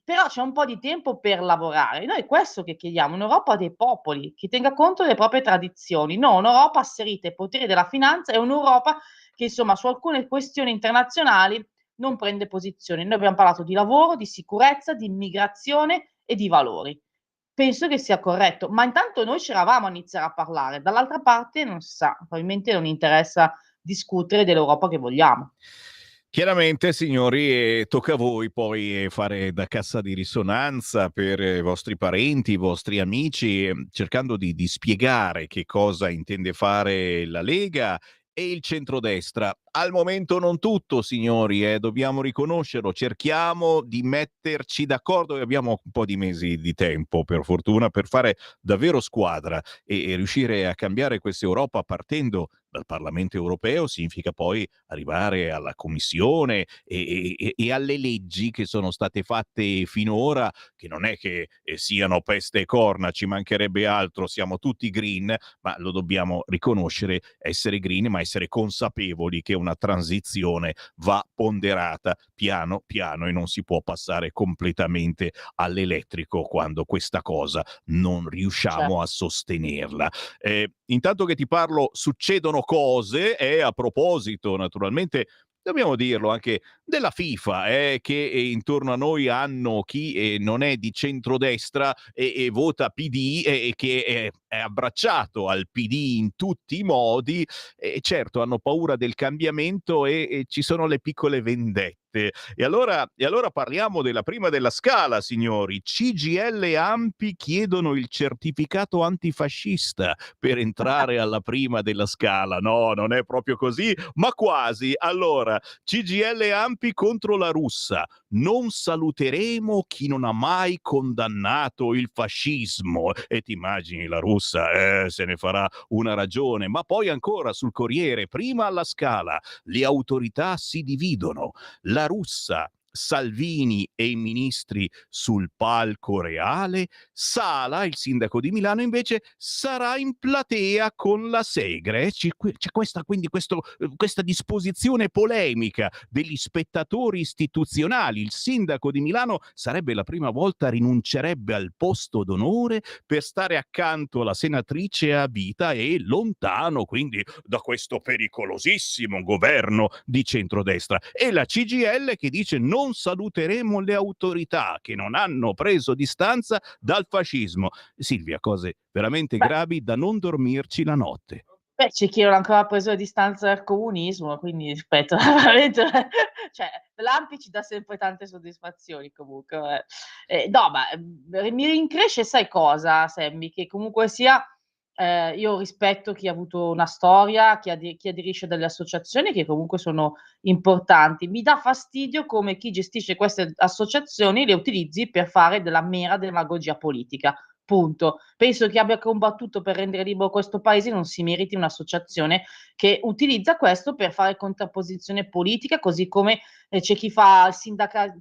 G: però c'è un po' di tempo per lavorare. Noi è questo che chiediamo, un'Europa dei popoli, che tenga conto delle proprie tradizioni, non un'Europa asserita ai poteri della finanza, è un'Europa che insomma su alcune questioni internazionali non prende posizione. Noi abbiamo parlato di lavoro, di sicurezza, di immigrazione e di valori. Penso che sia corretto, ma intanto noi c'eravamo a iniziare a parlare, dall'altra parte non si sa, probabilmente non interessa discutere dell'Europa che vogliamo.
A: Chiaramente, signori, tocca a voi poi fare da cassa di risonanza per i vostri parenti, i vostri amici, cercando di spiegare che cosa intende fare la Lega e il centrodestra. Al momento non tutto, signori, dobbiamo riconoscerlo. Cerchiamo di metterci d'accordo e abbiamo un po' di mesi di tempo, per fortuna, per fare davvero squadra e riuscire a cambiare questa Europa partendo dal Parlamento europeo. Significa poi arrivare alla Commissione e alle leggi che sono state fatte finora, che non è che siano peste e corna, ci mancherebbe altro, siamo tutti green, ma lo dobbiamo riconoscere, essere green, ma essere consapevoli che una transizione va ponderata piano piano e non si può passare completamente all'elettrico quando questa cosa non riusciamo a sostenerla. Intanto che ti parlo, succedono cose, a proposito, naturalmente, dobbiamo dirlo anche della FIFA, che intorno a noi hanno chi non è di centrodestra e vota PD e che è abbracciato al PD in tutti i modi, e certo hanno paura del cambiamento e ci sono le piccole vendette. E allora parliamo della prima della scala, signori. CGIL e ANPI chiedono il certificato antifascista per entrare alla prima della scala. No, non è proprio così, ma quasi. Allora, CGIL e ANPI contro la russa. Non saluteremo chi non ha mai condannato il fascismo. E ti immagini la russa, se ne farà una ragione. Ma poi ancora sul Corriere, prima alla scala, le autorità si dividono. La russa, Salvini e i ministri sul palco reale, Sala, il sindaco di Milano, invece sarà in platea con la Segre. C'è questa disposizione polemica degli spettatori istituzionali. Il sindaco di Milano sarebbe la prima volta rinuncerebbe al posto d'onore per stare accanto alla senatrice a vita e lontano quindi da questo pericolosissimo governo di centrodestra. E la CGIL che dice non saluteremo le autorità che non hanno preso distanza dal fascismo. Silvia, cose veramente gravi da non dormirci la notte.
G: Beh, c'è chi non ha ancora preso le distanze dal comunismo, quindi rispetto veramente, cioè l'ANPI ci dà sempre tante soddisfazioni comunque. No, ma mi rincresce, sai cosa, Sammy? Che comunque sia, io rispetto chi ha avuto una storia, chi aderisce a delle associazioni che comunque sono importanti. Mi dà fastidio come chi gestisce queste associazioni le utilizzi per fare della mera demagogia politica. Punto. Penso che abbia combattuto per rendere libero questo paese non si meriti un'associazione che utilizza questo per fare contrapposizione politica, così come c'è chi fa il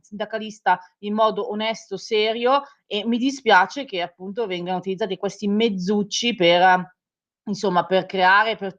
G: sindacalista in modo onesto, serio, e mi dispiace che appunto vengano utilizzati questi mezzucci per insomma, per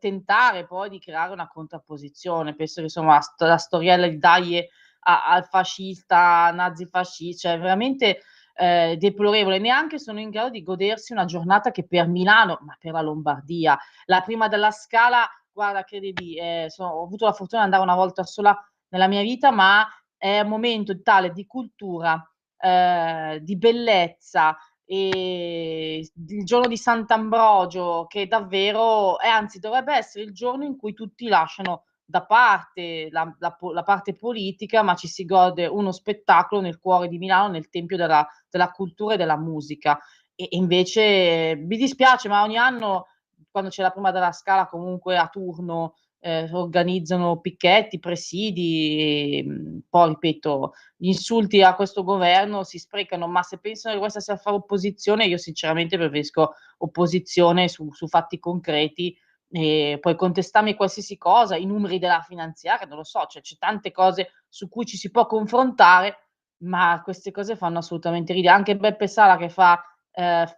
G: tentare poi di creare una contrapposizione. Penso che insomma la storiella di dai al fascista, nazifascista, cioè veramente deplorevole. Neanche sono in grado di godersi una giornata che per Milano, ma per la Lombardia, la prima della Scala, guarda, credimi, ho avuto la fortuna di andare una volta sola nella mia vita, ma è un momento tale di cultura, di bellezza, e il giorno di Sant'Ambrogio, che davvero anzi dovrebbe essere il giorno in cui tutti lasciano da parte la parte politica, ma ci si gode uno spettacolo nel cuore di Milano, nel tempio della cultura e della musica. E invece mi dispiace, ma ogni anno quando c'è la prima della Scala comunque a turno organizzano picchetti, presidi, poi ripeto, gli insulti a questo governo si sprecano, ma se pensano che questa sia fare opposizione, io sinceramente preferisco opposizione su fatti concreti, e puoi contestarmi qualsiasi cosa, i numeri della finanziaria, non lo so, cioè c'è tante cose su cui ci si può confrontare, ma queste cose fanno assolutamente ridere. Anche Beppe Sala che fa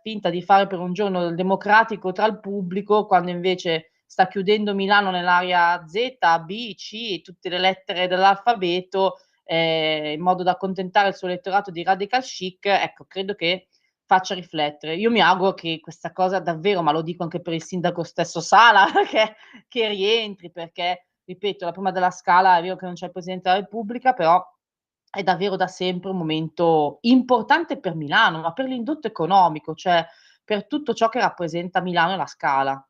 G: finta di fare per un giorno il democratico tra il pubblico, quando invece sta chiudendo Milano nell'area Z, B, C, tutte le lettere dell'alfabeto, in modo da accontentare il suo elettorato di radical chic. Ecco, credo che faccia riflettere. Io mi auguro che questa cosa davvero, ma lo dico anche per il sindaco stesso Sala, che rientri, perché, ripeto, la prima della Scala è vero che non c'è il Presidente della Repubblica, però è davvero da sempre un momento importante per Milano, ma per l'indotto economico, cioè per tutto ciò che rappresenta Milano e la Scala.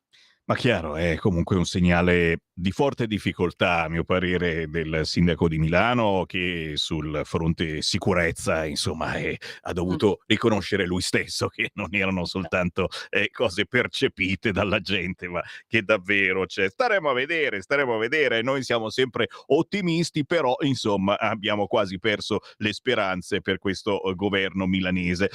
A: Ma chiaro, è comunque un segnale di forte difficoltà, a mio parere, del sindaco di Milano, che sul fronte sicurezza, insomma, ha dovuto riconoscere lui stesso che non erano soltanto cose percepite dalla gente, ma che davvero c'è. Staremo a vedere. Noi siamo sempre ottimisti, però, insomma, abbiamo quasi perso le speranze per questo governo milanese.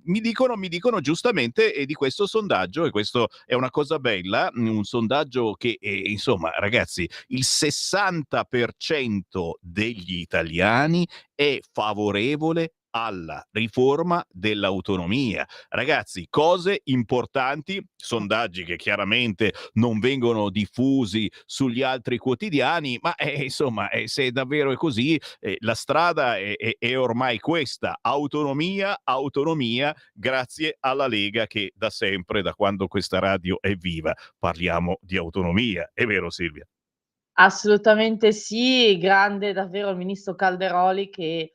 A: Mi dicono giustamente di questo sondaggio, e questo è una cosa bella, un sondaggio che, insomma, ragazzi, il 60% degli italiani è favorevole alla riforma dell'autonomia. Ragazzi, cose importanti, sondaggi che chiaramente non vengono diffusi sugli altri quotidiani, ma insomma, se davvero è così, la strada è ormai questa: autonomia, grazie alla Lega, che da sempre, da quando questa radio è viva, parliamo di autonomia. È vero, Silvia?
G: Assolutamente sì, grande davvero il ministro Calderoli che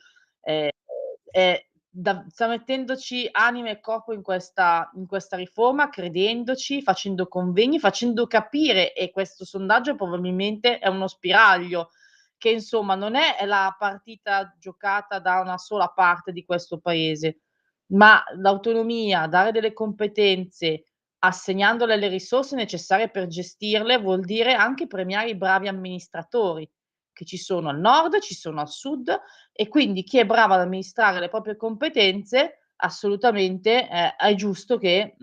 G: sta mettendoci anima e corpo in questa riforma, credendoci, facendo convegni, facendo capire, e questo sondaggio probabilmente è uno spiraglio, che insomma non è la partita giocata da una sola parte di questo paese, ma l'autonomia, dare delle competenze, assegnandole le risorse necessarie per gestirle, vuol dire anche premiare i bravi amministratori, che ci sono al nord, ci sono al sud, e quindi chi è bravo ad amministrare le proprie competenze assolutamente è giusto che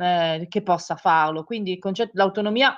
G: possa farlo. Quindi il concetto dell'autonomia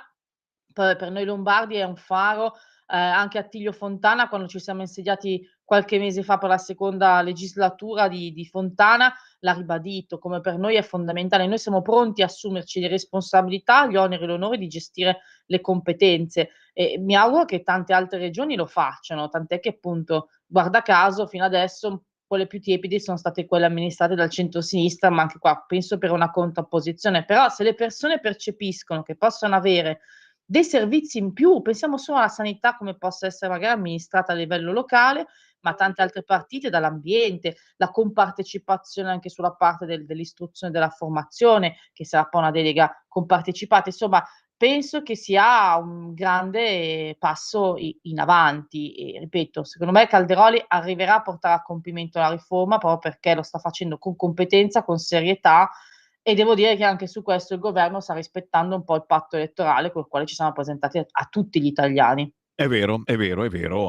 G: per noi lombardi è un faro. Anche Attilio Fontana, quando ci siamo insediati qualche mese fa per la seconda legislatura di Fontana, l'ha ribadito, come per noi è fondamentale. Noi siamo pronti a assumerci le responsabilità, gli oneri e l'onore di gestire le competenze, e mi auguro che tante altre regioni lo facciano, tant'è che appunto, guarda caso, fino adesso quelle più tiepide sono state quelle amministrate dal centro-sinistra, ma anche qua penso per una contrapposizione. Però se le persone percepiscono che possono avere dei servizi in più, pensiamo solo alla sanità, come possa essere magari amministrata a livello locale, ma tante altre partite, dall'ambiente, la compartecipazione anche sulla parte dell'istruzione e della formazione, che sarà poi una delega compartecipata. Insomma, penso che sia un grande passo in avanti, e ripeto, secondo me Calderoli arriverà a portare a compimento la riforma proprio perché lo sta facendo con competenza, con serietà, e devo dire che anche su questo il governo sta rispettando un po' il patto elettorale col quale ci siamo presentati a tutti gli italiani.
A: È vero,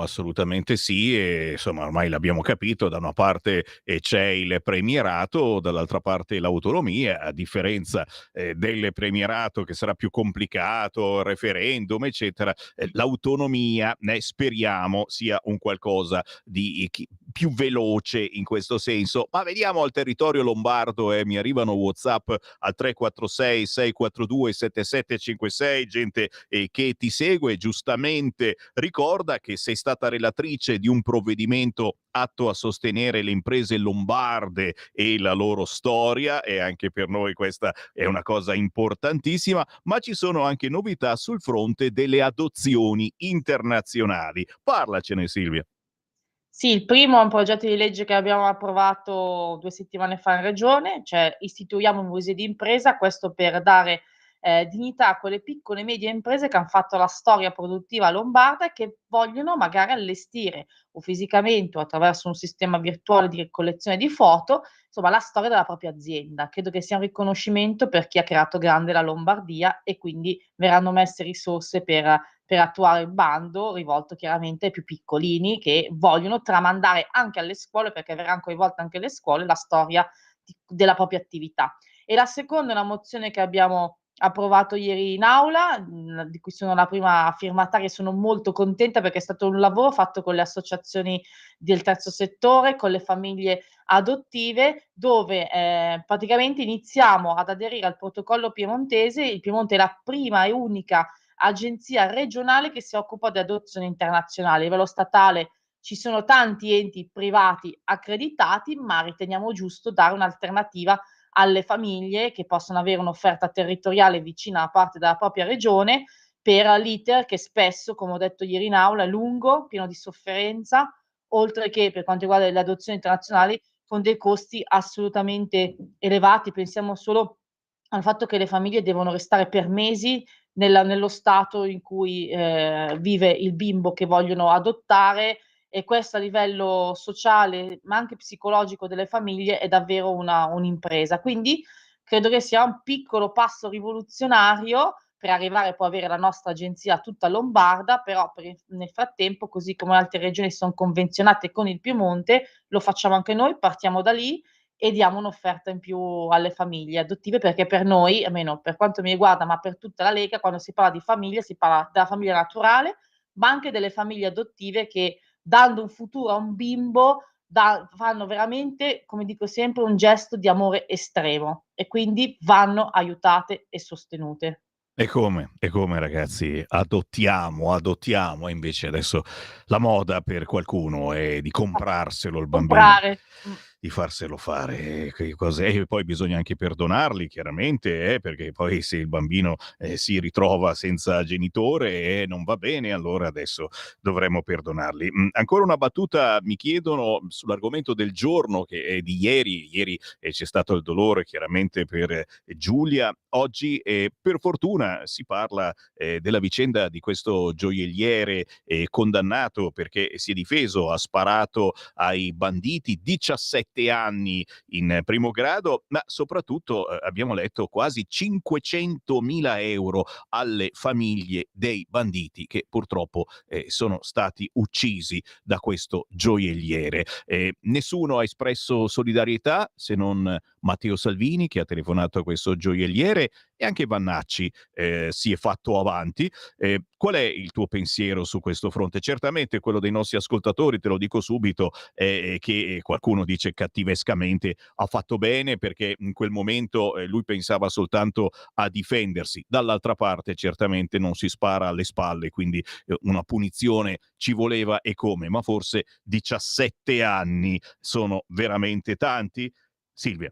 A: assolutamente sì, e insomma ormai l'abbiamo capito: da una parte c'è il premierato, dall'altra parte l'autonomia, a differenza del premierato, che sarà più complicato, referendum, eccetera. L'autonomia, speriamo, sia un qualcosa di più veloce in questo senso. Ma veniamo al territorio lombardo, mi arrivano WhatsApp al 346 642 7756, gente che ti segue, giustamente ricorda che sei stata relatrice di un provvedimento atto a sostenere le imprese lombarde e la loro storia, e anche per noi questa è una cosa importantissima, ma ci sono anche novità sul fronte delle adozioni internazionali. Parlacene, Silvia.
G: Sì, il primo è un progetto di legge che abbiamo approvato 2 settimane fa in regione, cioè istituiamo un museo di impresa, questo per dare dignità a quelle piccole e medie imprese che han fatto la storia produttiva lombarda e che vogliono magari allestire o fisicamente o attraverso un sistema virtuale di collezione di foto, insomma la storia della propria azienda. Credo che sia un riconoscimento per chi ha creato grande la Lombardia e quindi verranno messe risorse per attuare il bando, rivolto chiaramente ai più piccolini che vogliono tramandare anche alle scuole, perché verranno coinvolte anche le scuole, la storia della propria attività. E la seconda è una mozione che abbiamo approvato ieri in aula, di cui sono la prima firmataria e sono molto contenta perché è stato un lavoro fatto con le associazioni del terzo settore, con le famiglie adottive, dove praticamente iniziamo ad aderire al protocollo piemontese. Il Piemonte è la prima e unica agenzia regionale che si occupa di adozione internazionale. A livello statale ci sono tanti enti privati accreditati, ma riteniamo giusto dare un'alternativa alle famiglie che possono avere un'offerta territoriale vicina a parte della propria regione per l'iter che spesso, come ho detto ieri in aula, è lungo, pieno di sofferenza, oltre che per quanto riguarda le adozioni internazionali con dei costi assolutamente elevati. Pensiamo solo al fatto che le famiglie devono restare per mesi nello stato in cui vive il bimbo che vogliono adottare, e questo a livello sociale, ma anche psicologico delle famiglie è davvero un'impresa. Quindi credo che sia un piccolo passo rivoluzionario per arrivare poi a avere la nostra agenzia tutta lombarda, però nel frattempo, così come altre regioni sono convenzionate con il Piemonte, lo facciamo anche noi, partiamo da lì e diamo un'offerta in più alle famiglie adottive, perché per noi, almeno per quanto mi riguarda, ma per tutta la Lega, quando si parla di famiglia si parla della famiglia naturale, ma anche delle famiglie adottive che, dando un futuro a un bimbo, fanno veramente, come dico sempre, un gesto di amore estremo e quindi vanno aiutate e sostenute.
A: E come ragazzi, adottiamo, e invece adesso la moda per qualcuno è di comprarselo il bambino,
G: Comprare.
A: di farselo fare, che cose, e poi bisogna anche perdonarli chiaramente, perché poi se il bambino si ritrova senza genitore non va bene, allora adesso dovremmo perdonarli. Ancora una battuta mi chiedono sull'argomento del giorno, che è di ieri. Ieri c'è stato il dolore chiaramente per Giulia, oggi per fortuna si parla della vicenda di questo gioielliere condannato perché si è difeso, ha sparato ai banditi, 17 anni in primo grado, ma soprattutto abbiamo letto quasi 500.000 euro alle famiglie dei banditi che purtroppo sono stati uccisi da questo gioielliere. Nessuno ha espresso solidarietà se non Matteo Salvini, che ha telefonato a questo gioielliere, e anche Vannacci si è fatto avanti. Qual è il tuo pensiero su questo fronte? Certamente quello dei nostri ascoltatori, te lo dico subito, che qualcuno dice cattivescamente ha fatto bene perché in quel momento lui pensava soltanto a difendersi. Dall'altra parte certamente non si spara alle spalle, quindi una punizione ci voleva, e come, ma forse 17 anni sono veramente tanti? Silvia.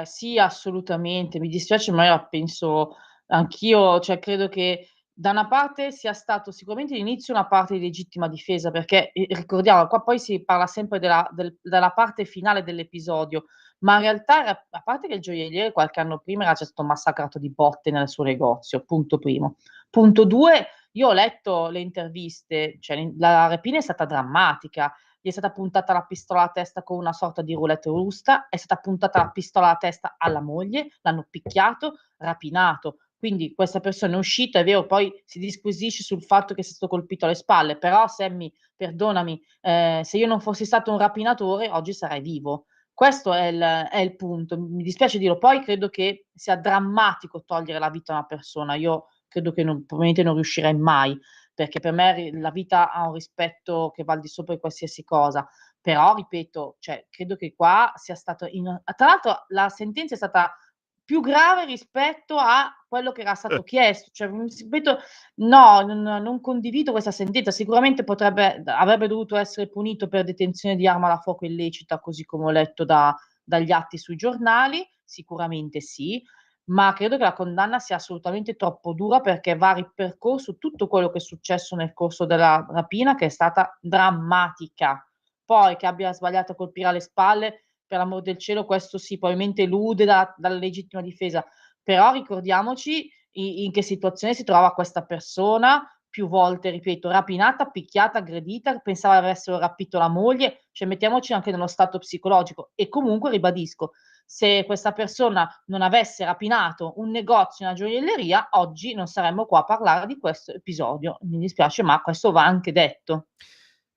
G: Sì, assolutamente. Mi dispiace, ma io penso anch'io, cioè credo che da una parte sia stato sicuramente all'inizio una parte di legittima difesa, perché ricordiamo, qua poi si parla sempre della parte finale dell'episodio, ma in realtà a parte che il gioielliere qualche anno prima era già stato massacrato di botte nel suo negozio, punto primo. Punto due, io ho letto le interviste, cioè la rapina è stata drammatica. Gli è stata puntata la pistola alla testa con una sorta di roulette russa, è stata puntata la pistola alla testa alla moglie, l'hanno picchiato, rapinato. Quindi questa persona è uscita, è vero, poi si disquisisce sul fatto che sia stato colpito alle spalle, però Sammy, perdonami, se io non fossi stato un rapinatore oggi sarei vivo. Questo è il punto. Mi dispiace dirlo, poi credo che sia drammatico togliere la vita a una persona. Io credo che probabilmente non riuscirei mai, perché per me la vita ha un rispetto che va al di sopra di qualsiasi cosa, Però ripeto, cioè, credo che qua sia stato tra l'altro la sentenza è stata più grave rispetto a quello che era stato chiesto, cioè, ripeto, no, non condivido questa sentenza, sicuramente avrebbe dovuto essere punito per detenzione di arma da fuoco illecita, così come ho letto dagli atti sui giornali, sicuramente sì, ma credo che la condanna sia assolutamente troppo dura perché va ripercorso tutto quello che è successo nel corso della rapina, che è stata drammatica. Poi che abbia sbagliato a colpire alle spalle, per l'amor del cielo, questo sì, probabilmente elude dalla legittima difesa, però ricordiamoci in che situazione si trova questa persona, più volte, ripeto, rapinata, picchiata, aggredita, pensava avessero rapito la moglie, cioè mettiamoci anche nello stato psicologico. E comunque ribadisco, se questa persona non avesse rapinato un negozio, una gioielleria, oggi non saremmo qua a parlare di questo episodio. Mi dispiace, ma questo va anche detto.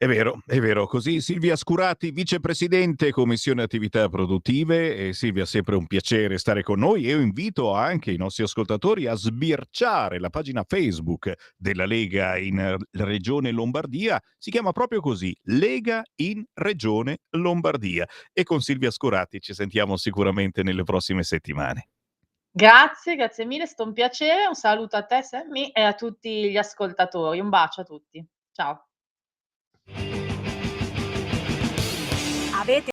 A: È vero. Così Silvia Scurati, vicepresidente Commissione Attività Produttive. E Silvia, sempre un piacere stare con noi. Io invito anche i nostri ascoltatori a sbirciare la pagina Facebook della Lega in Regione Lombardia. Si chiama proprio così, Lega in Regione Lombardia. E con Silvia Scurati ci sentiamo sicuramente nelle prossime settimane.
G: Grazie mille, è stato un piacere. Un saluto a te, Sammy, e a tutti gli ascoltatori. Un bacio a tutti. Ciao.
P: Avete